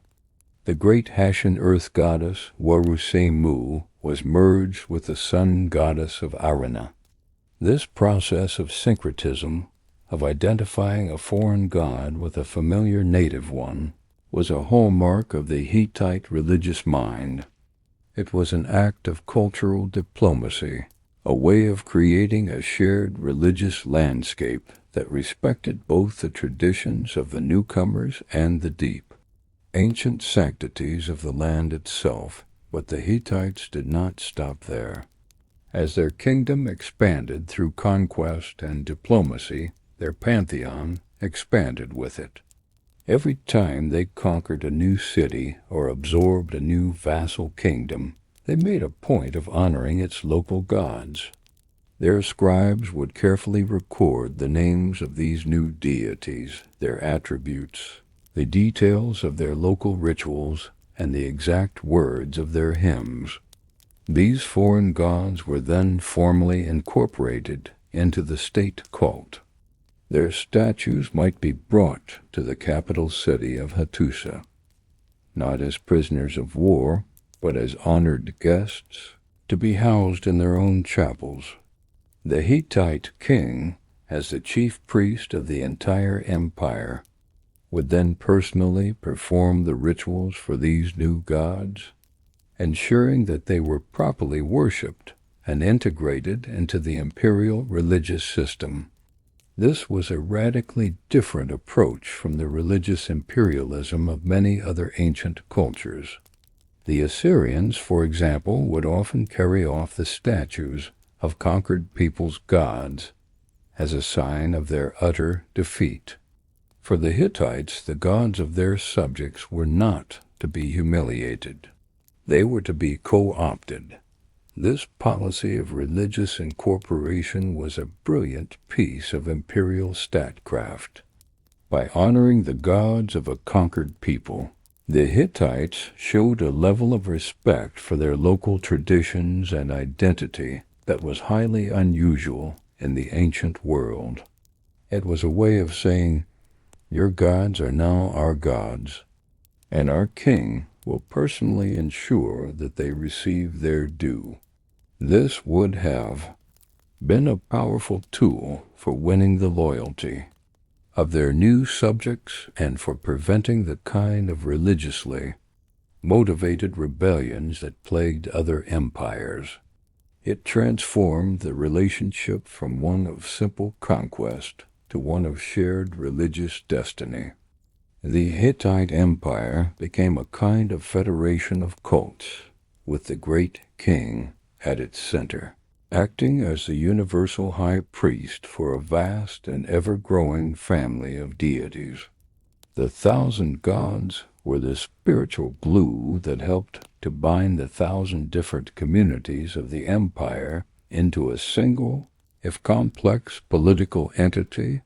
The great Hashan earth goddess, Warusemu, was merged with the sun goddess of Arena. This process of syncretism, of identifying a foreign god with a familiar native one, was a hallmark of the Hittite religious mind. It was an act of cultural diplomacy, a way of creating a shared religious landscape that respected both the traditions of the newcomers and the deep, ancient sanctities of the land itself. But the Hittites did not stop there. As their kingdom expanded through conquest and diplomacy, their pantheon expanded with it. Every time they conquered a new city or absorbed a new vassal kingdom, they made a point of honoring its local gods. Their scribes would carefully record the names of these new deities, their attributes, the details of their local rituals, and the exact words of their hymns. These foreign gods were then formally incorporated into the state cult. Their statues might be brought to the capital city of Hattusa, not as prisoners of war, but as honored guests, to be housed in their own chapels. The Hittite king, as the chief priest of the entire empire, would then personally perform the rituals for these new gods, ensuring that they were properly worshipped and integrated into the imperial religious system. This was a radically different approach from the religious imperialism of many other ancient cultures. The Assyrians, for example, would often carry off the statues of conquered people's gods as a sign of their utter defeat. For the Hittites, the gods of their subjects were not to be humiliated. They were to be co-opted. This policy of religious incorporation was a brilliant piece of imperial statecraft. By honoring the gods of a conquered people, the Hittites showed a level of respect for their local traditions and identity that was highly unusual in the ancient world. It was a way of saying, "Your gods are now our gods, and our king will personally ensure that they receive their due." This would have been a powerful tool for winning the loyalty of their new subjects and for preventing the kind of religiously motivated rebellions that plagued other empires. It transformed the relationship from one of simple conquest to one of shared religious destiny. The Hittite Empire became a kind of federation of cults, with the great king at its center, acting as the universal high priest for a vast and ever-growing family of deities. The 1,000 gods were the spiritual glue that helped to bind the 1,000 different communities of the empire into a single, if complex, political entity.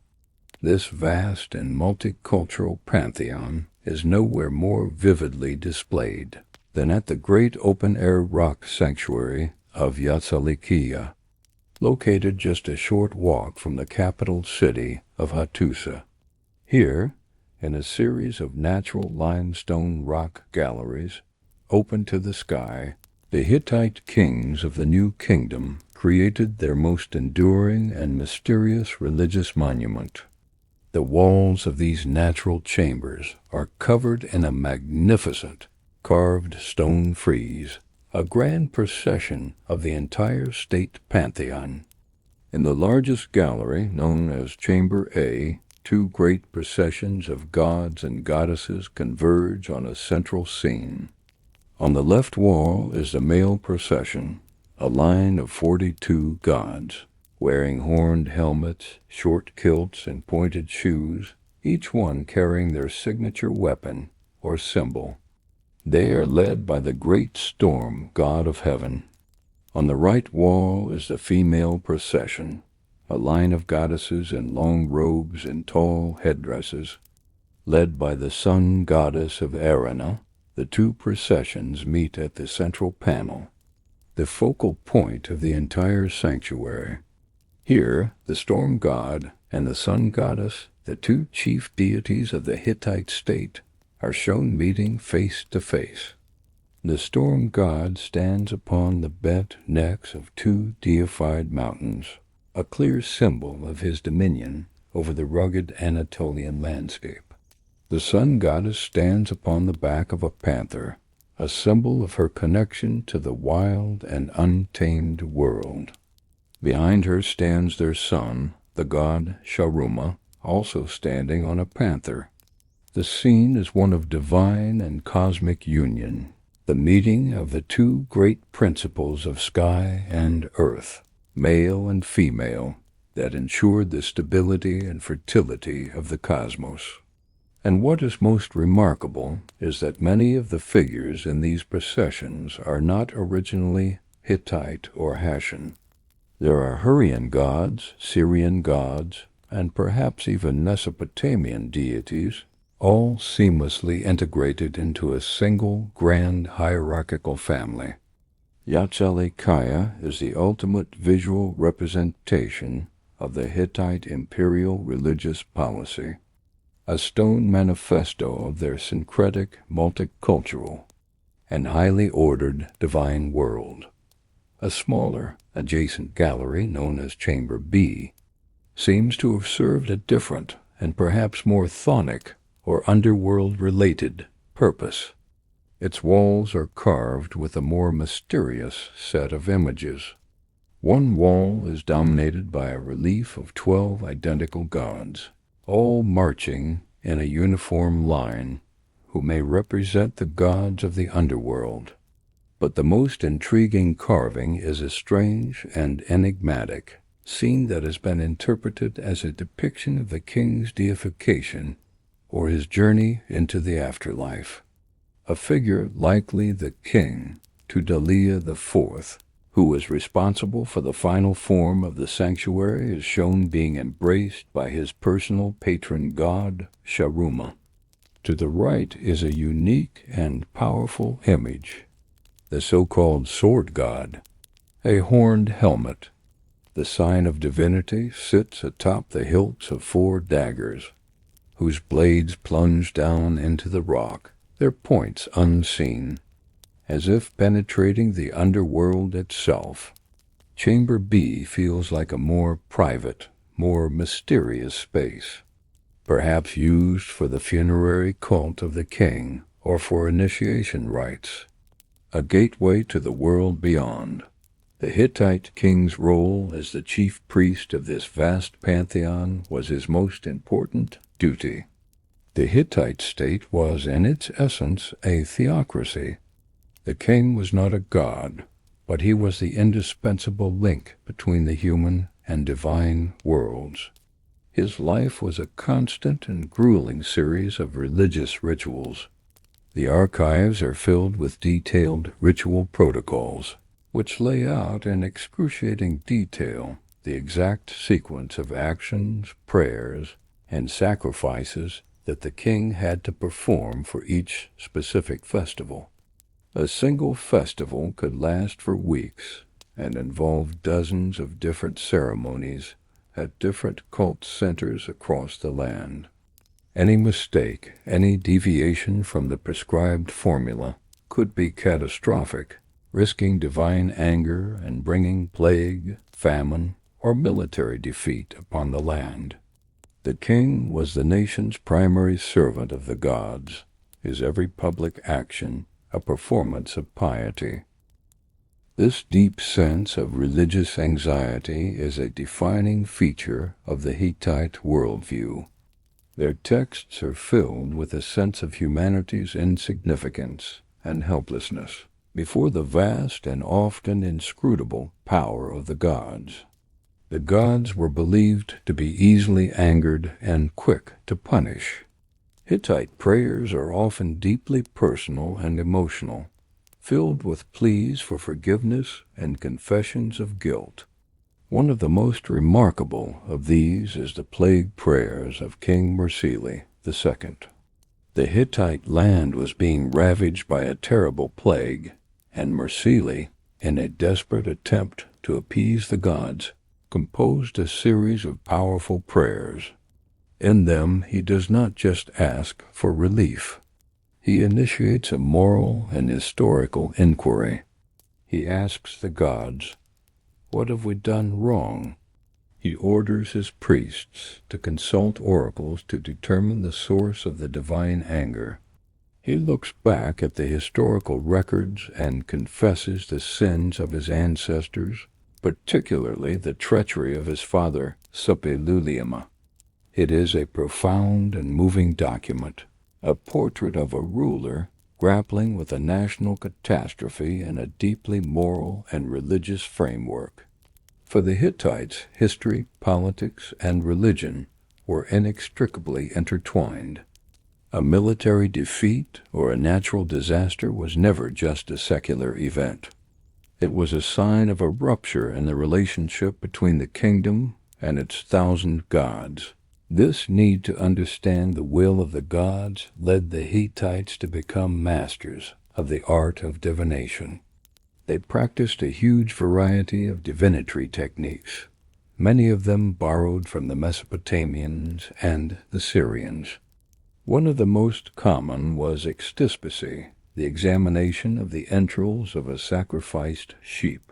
This vast and multicultural pantheon is nowhere more vividly displayed than at the great open-air rock sanctuary of Yatsalikia, located just a short walk from the capital city of Hattusa. Here, in a series of natural limestone rock galleries open to the sky, the Hittite kings of the new kingdom created their most enduring and mysterious religious monument. The walls of these natural chambers are covered in a magnificent carved stone frieze, a grand procession of the entire state pantheon. In the largest gallery, known as Chamber A, 2 great processions of gods and goddesses converge on a central scene. On the left wall is the male procession, a line of 42 gods, wearing horned helmets, short kilts, and pointed shoes, each one carrying their signature weapon or symbol. They are led by the great storm god of heaven. On the right wall is the female procession, a line of goddesses in long robes and tall headdresses. Led by the sun goddess of Arana, the 2 processions meet at the central panel, the focal point of the entire sanctuary. Here, the storm god and the sun goddess, the 2 chief deities of the Hittite state, are shown meeting face to face. The storm god stands upon the bent necks of 2 deified mountains, a clear symbol of his dominion over the rugged Anatolian landscape. The sun goddess stands upon the back of a panther, a symbol of her connection to the wild and untamed world. Behind her stands their son, the god Sharuma, also standing on a panther. The scene is one of divine and cosmic union, the meeting of the 2 great principles of sky and earth, male and female, that ensured the stability and fertility of the cosmos. And what is most remarkable is that many of the figures in these processions are not originally Hittite or Hashan. There are Hurrian gods, Syrian gods, and perhaps even Mesopotamian deities, all seamlessly integrated into a single grand hierarchical family. Yatsalikia is the ultimate visual representation of the Hittite imperial religious policy, a stone manifesto of their syncretic, multicultural, and highly ordered divine world. A smaller, adjacent gallery, known as Chamber B, seems to have served a different and perhaps more chthonic or underworld-related purpose. Its walls are carved with a more mysterious set of images. One wall is dominated by a relief of 12 identical gods, all marching in a uniform line, who may represent the gods of the underworld. But the most intriguing carving is a strange and enigmatic scene that has been interpreted as a depiction of the king's deification or his journey into the afterlife. A figure likely the king, Tudalia IV, who was responsible for the final form of the sanctuary, is shown being embraced by his personal patron god, Sharuma. To the right is a unique and powerful image, the so-called sword god. A horned helmet, the sign of divinity, sits atop the hilts of 4 daggers, whose blades plunge down into the rock, their points unseen, as if penetrating the underworld itself. Chamber B feels like a more private, more mysterious space, perhaps used for the funerary cult of the king or for initiation rites, a gateway to the world beyond. The Hittite king's role as the chief priest of this vast pantheon was his most important duty. The Hittite state was, in its essence, a theocracy. The king was not a god, but he was the indispensable link between the human and divine worlds. His life was a constant and grueling series of religious rituals. The archives are filled with detailed ritual protocols, which lay out in excruciating detail the exact sequence of actions, prayers, and sacrifices that the king had to perform for each specific festival. A single festival could last for weeks and involve dozens of different ceremonies at different cult centers across the land. Any mistake, any deviation from the prescribed formula could be catastrophic, risking divine anger and bringing plague, famine, or military defeat upon the land. The king was the nation's primary servant of the gods, his every public action a performance of piety. This deep sense of religious anxiety is a defining feature of the Hittite worldview. Their texts are filled with a sense of humanity's insignificance and helplessness before the vast and often inscrutable power of the gods. The gods were believed to be easily angered and quick to punish. Hittite prayers are often deeply personal and emotional, filled with pleas for forgiveness and confessions of guilt. One of the most remarkable of these is the plague prayers of King Mursili II. The Hittite land was being ravaged by a terrible plague, and Mursili, in a desperate attempt to appease the gods, composed a series of powerful prayers. In them, he does not just ask for relief. He initiates a moral and historical inquiry. He asks the gods, "What have we done wrong?" He orders his priests to consult oracles to determine the source of the divine anger. He looks back at the historical records and confesses the sins of his ancestors, particularly the treachery of his father, Suppiluliuma. It is a profound and moving document, a portrait of a ruler grappling with a national catastrophe in a deeply moral and religious framework. For the Hittites, history, politics, and religion were inextricably intertwined. A military defeat or a natural disaster was never just a secular event. It was a sign of a rupture in the relationship between the kingdom and its 1,000 gods. This need to understand the will of the gods led the Hittites to become masters of the art of divination. They practiced a huge variety of divinatory techniques, many of them borrowed from the Mesopotamians and the Syrians. One of the most common was extispicy, the examination of the entrails of a sacrificed sheep.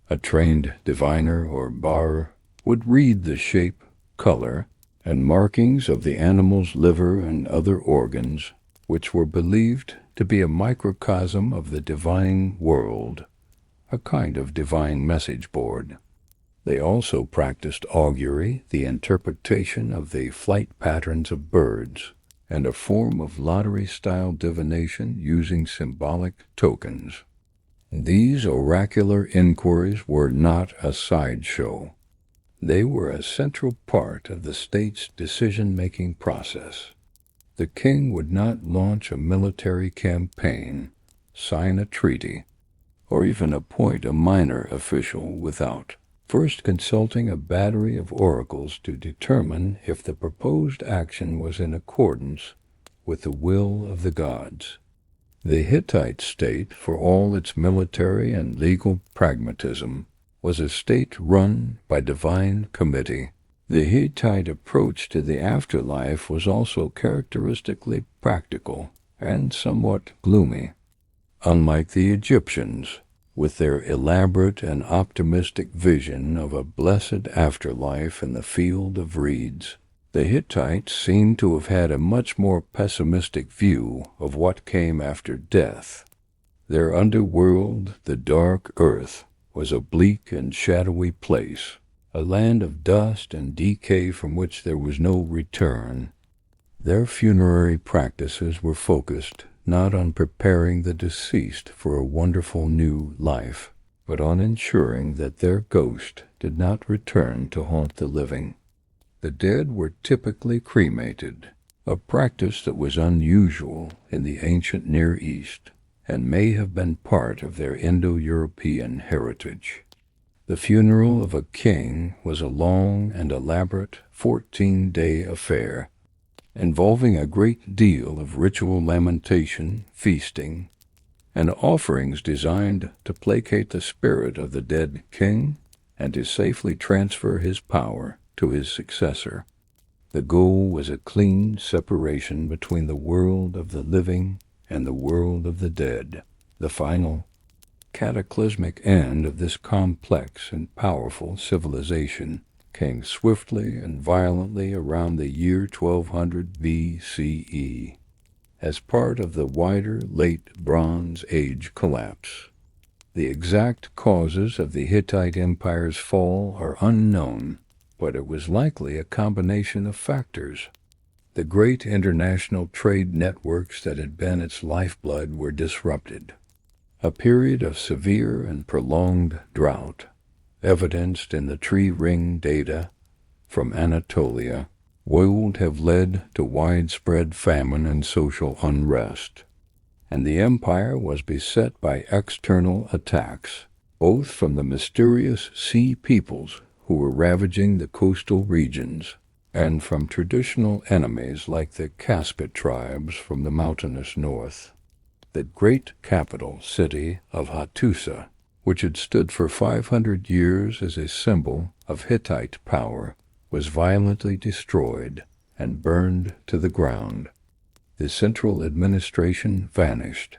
A trained diviner or bar would read the shape, color, and markings of the animal's liver and other organs which were believed to be a microcosm of the divine world, a kind of divine message board. They also practiced augury, the interpretation of the flight patterns of birds, and a form of lottery-style divination using symbolic tokens. These oracular inquiries were not a sideshow. They were a central part of the state's decision-making process. The king would not launch a military campaign, sign a treaty, or even appoint a minor official without first consulting a battery of oracles to determine if the proposed action was in accordance with the will of the gods. The Hittite state, for all its military and legal pragmatism, was a state run by divine committee. The Hittite approach to the afterlife was also characteristically practical and somewhat gloomy. Unlike the Egyptians, with their elaborate and optimistic vision of a blessed afterlife in the field of reeds, the Hittites seem to have had a much more pessimistic view of what came after death. Their underworld, the dark earth, was a bleak and shadowy place, a land of dust and decay from which there was no return. Their funerary practices were focused not on preparing the deceased for a wonderful new life, but on ensuring that their ghost did not return to haunt the living. The dead were typically cremated, a practice that was unusual in the ancient Near East and may have been part of their Indo-European heritage. The funeral of a king was a long and elaborate 14-day affair, involving a great deal of ritual lamentation, feasting, and offerings designed to placate the spirit of the dead king and to safely transfer his power to his successor. The goal was a clean separation between the world of the living and the world of the dead. The final, cataclysmic end of this complex and powerful civilization came swiftly and violently around the year 1200 BCE, as part of the wider Late Bronze Age collapse. The exact causes of the Hittite Empire's fall are unknown, but it was likely a combination of factors. The great international trade networks that had been its lifeblood were disrupted. A period of severe and prolonged drought, evidenced in the tree ring data from Anatolia, would have led to widespread famine and social unrest, and the empire was beset by external attacks, both from the mysterious sea peoples who were ravaging the coastal regions, and from traditional enemies like the Caspit tribes from the mountainous north. The great capital city of Hattusa, which had stood for 500 years as a symbol of Hittite power, was violently destroyed and burned to the ground. The central administration vanished.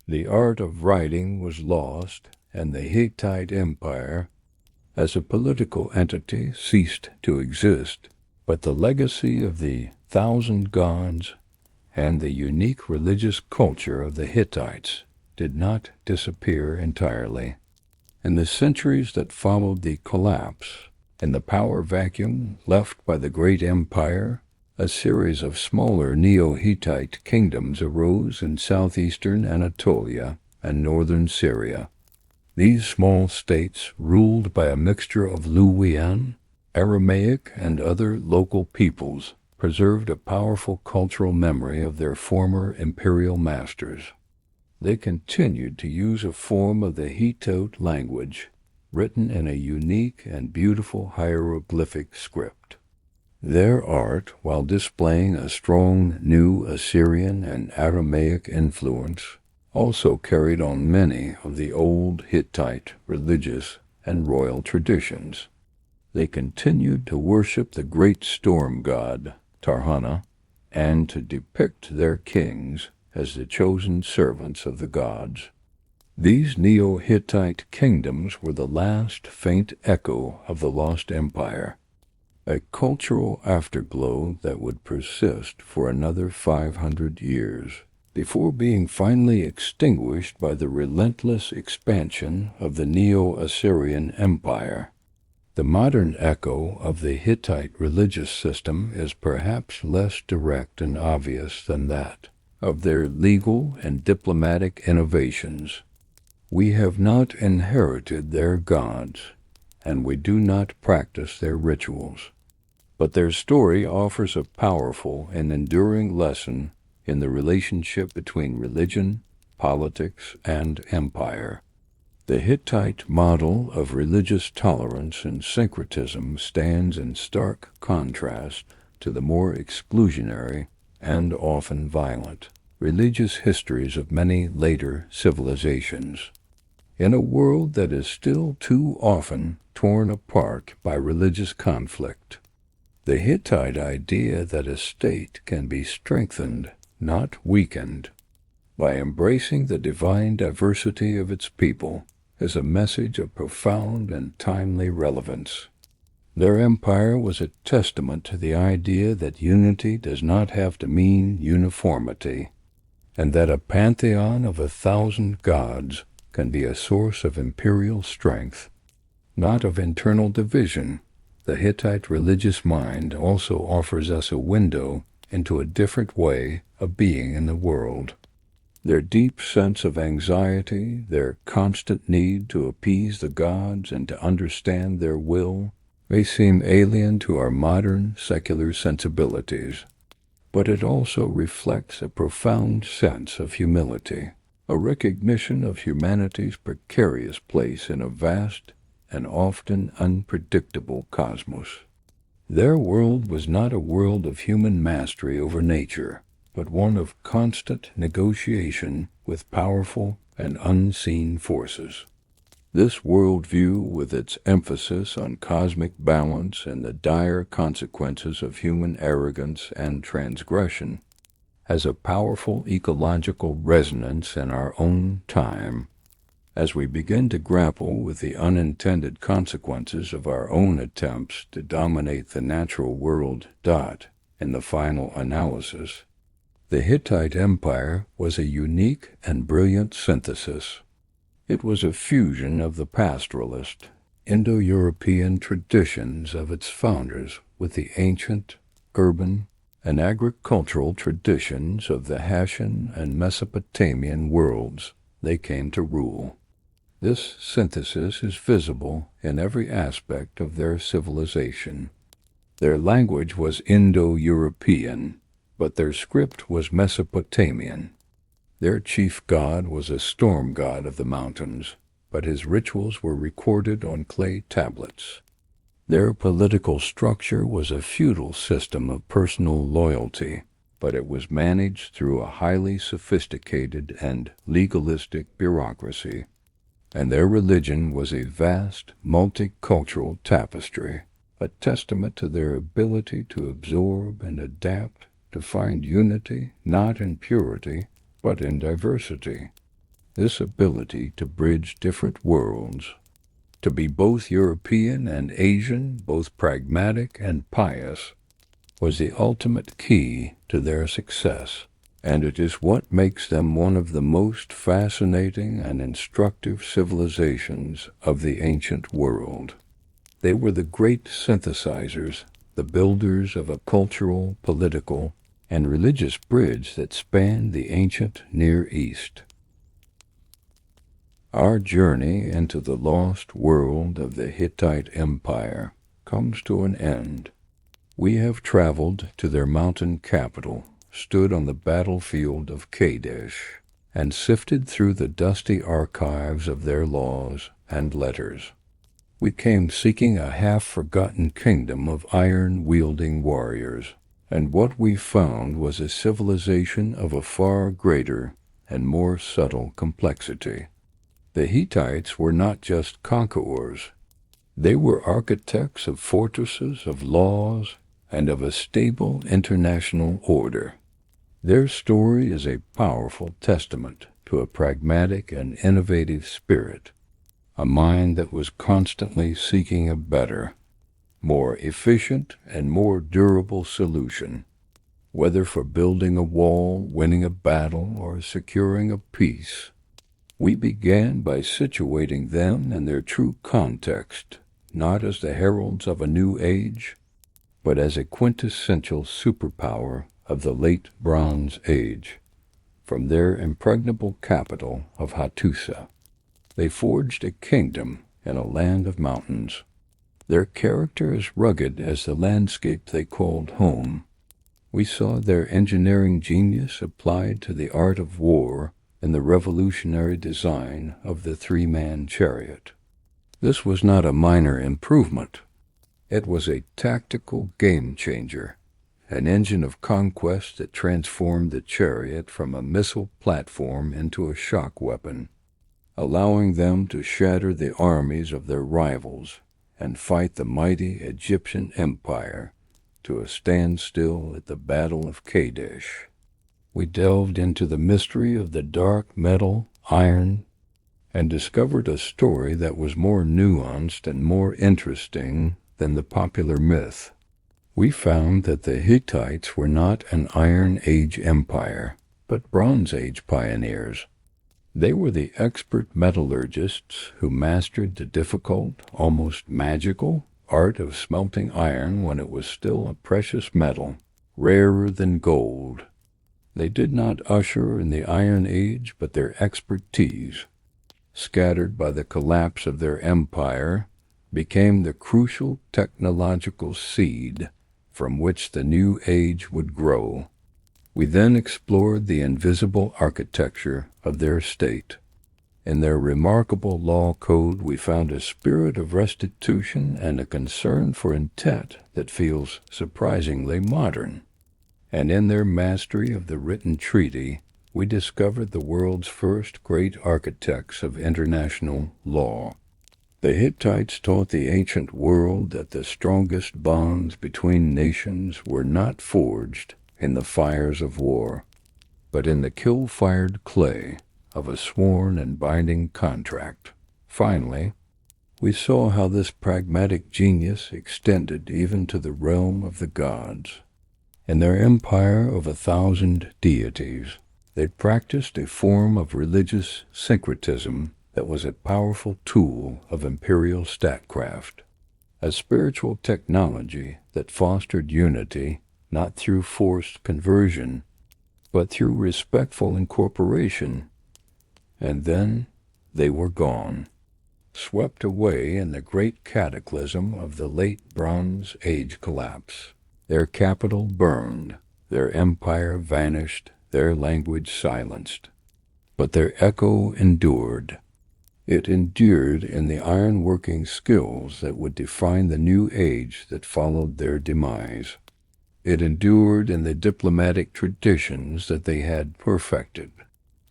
The art of writing was lost, and the Hittite Empire, as a political entity, ceased to exist, but the legacy of the 1,000 gods and the unique religious culture of the Hittites did not disappear entirely. In the centuries that followed the collapse, in the power vacuum left by the great empire, a series of smaller Neo-Hittite kingdoms arose in southeastern Anatolia and northern Syria. These small states, ruled by a mixture of Luwian, Aramaic, and other local peoples, preserved a powerful cultural memory of their former imperial masters. They continued to use a form of the Hittite language, written in a unique and beautiful hieroglyphic script. Their art, while displaying a strong new Assyrian and Aramaic influence, also carried on many of the old Hittite religious and royal traditions. They continued to worship the great storm god, Tarhana, and to depict their kings as the chosen servants of the gods. These Neo-Hittite kingdoms were the last faint echo of the lost empire. a cultural afterglow that would persist for another 500 years, before being finally extinguished by the relentless expansion of the Neo-Assyrian Empire. The modern echo of the Hittite religious system is perhaps less direct and obvious than that of their legal and diplomatic innovations. We have not inherited their gods, and we do not practice their rituals. But their story offers a powerful and enduring lesson in the relationship between religion, politics, and empire. The Hittite model of religious tolerance and syncretism stands in stark contrast to the more exclusionary and often violent religious histories of many later civilizations. In a world that is still too often torn apart by religious conflict, the Hittite idea that a state can be strengthened, not weakened, by embracing the divine diversity of its people is a message of profound and timely relevance. Their empire was a testament to the idea that unity does not have to mean uniformity, and that a pantheon of 1,000 gods can be a source of imperial strength, not of internal division. The Hittite religious mind also offers us a window into a different way of being in the world. Their deep sense of anxiety, their constant need to appease the gods and to understand their will, may seem alien to our modern secular sensibilities, but it also reflects a profound sense of humility, a recognition of humanity's precarious place in a vast and often unpredictable cosmos. Their world was not a world of human mastery over nature, but one of constant negotiation with powerful and unseen forces. This worldview, with its emphasis on cosmic balance and the dire consequences of human arrogance and transgression, has a powerful ecological resonance in our own time. As we begin to grapple with the unintended consequences of our own attempts to dominate the natural world, in the final analysis, the Hittite Empire was a unique and brilliant synthesis. It was a fusion of the pastoralist, Indo-European traditions of its founders with the ancient, urban, and agricultural traditions of the Hattian and Mesopotamian worlds they came to rule. This synthesis is visible in every aspect of their civilization. Their language was Indo-European, but their script was Mesopotamian. Their chief god was a storm god of the mountains, but his rituals were recorded on clay tablets. Their political structure was a feudal system of personal loyalty, but it was managed through a highly sophisticated and legalistic bureaucracy. And their religion was a vast, multicultural tapestry, a testament to their ability to absorb and adapt, to find unity not in purity, but in diversity. This ability to bridge different worlds, to be both European and Asian, both pragmatic and pious, was the ultimate key to their success, and it is what makes them one of the most fascinating and instructive civilizations of the ancient world. They were the great synthesizers, the builders of a cultural, political, and religious bridge that spanned the ancient Near East. Our journey into the lost world of the Hittite Empire comes to an end. We have traveled to their mountain capital, stood on the battlefield of Kadesh, and sifted through the dusty archives of their laws and letters. We came seeking a half-forgotten kingdom of iron-wielding warriors, and what we found was a civilization of a far greater and more subtle complexity. The Hittites were not just conquerors. They were architects of fortresses, of laws, and of a stable international order. Their story is a powerful testament to a pragmatic and innovative spirit, a mind that was constantly seeking a better, more efficient, and more durable solution. Whether for building a wall, winning a battle, or securing a peace, we began by situating them in their true context, not as the heralds of a new age, but as a quintessential superpower of the late Bronze Age. From their impregnable capital of Hattusa, they forged a kingdom in a land of mountains. Their character as rugged as the landscape they called home. We saw their engineering genius applied to the art of war in the revolutionary design of the three-man chariot. This was not a minor improvement. It was a tactical game-changer, an engine of conquest that transformed the chariot from a missile platform into a shock weapon, allowing them to shatter the armies of their rivals and fight the mighty Egyptian Empire to a standstill at the Battle of Kadesh. We delved into the mystery of the dark metal, iron, and discovered a story that was more nuanced and more interesting than the popular myth. We found that the Hittites were not an Iron Age empire, but Bronze Age pioneers. They were the expert metallurgists who mastered the difficult, almost magical, art of smelting iron when it was still a precious metal, rarer than gold. They did not usher in the Iron Age, but their expertise, scattered by the collapse of their empire, became the crucial technological seed from which the new age would grow. We then explored the invisible architecture of their state. In their remarkable law code, we found a spirit of restitution and a concern for intent that feels surprisingly modern. And in their mastery of the written treaty, we discovered the world's first great architects of international law. The Hittites taught the ancient world that the strongest bonds between nations were not forged in the fires of war, but in the kill-fired clay of a sworn and binding contract. Finally, we saw how this pragmatic genius extended even to the realm of the gods. In their empire of 1,000 deities, they practiced a form of religious syncretism that was a powerful tool of imperial statecraft, a spiritual technology that fostered unity not through forced conversion, but through respectful incorporation. And then they were gone, swept away in the great cataclysm of the late Bronze Age collapse. Their capital burned, their empire vanished, their language silenced. But their echo endured. It endured in the iron-working skills that would define the new age that followed their demise. It endured in the diplomatic traditions that they had perfected.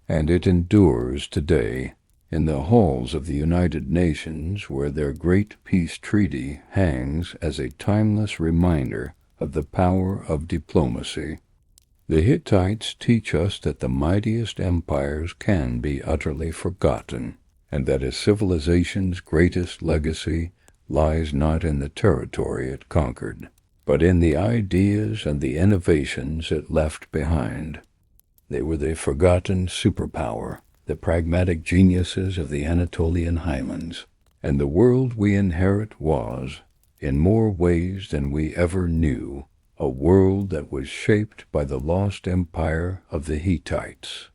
And it endures today in the halls of the United Nations, where their great peace treaty hangs as a timeless reminder of the power of diplomacy. The Hittites teach us that the mightiest empires can be utterly forgotten, and that a civilization's greatest legacy lies not in the territory it conquered, but in the ideas and the innovations it left behind. They were the forgotten superpower, the pragmatic geniuses of the Anatolian highlands, and the world we inherit was, in more ways than we ever knew, a world that was shaped by the lost empire of the Hittites.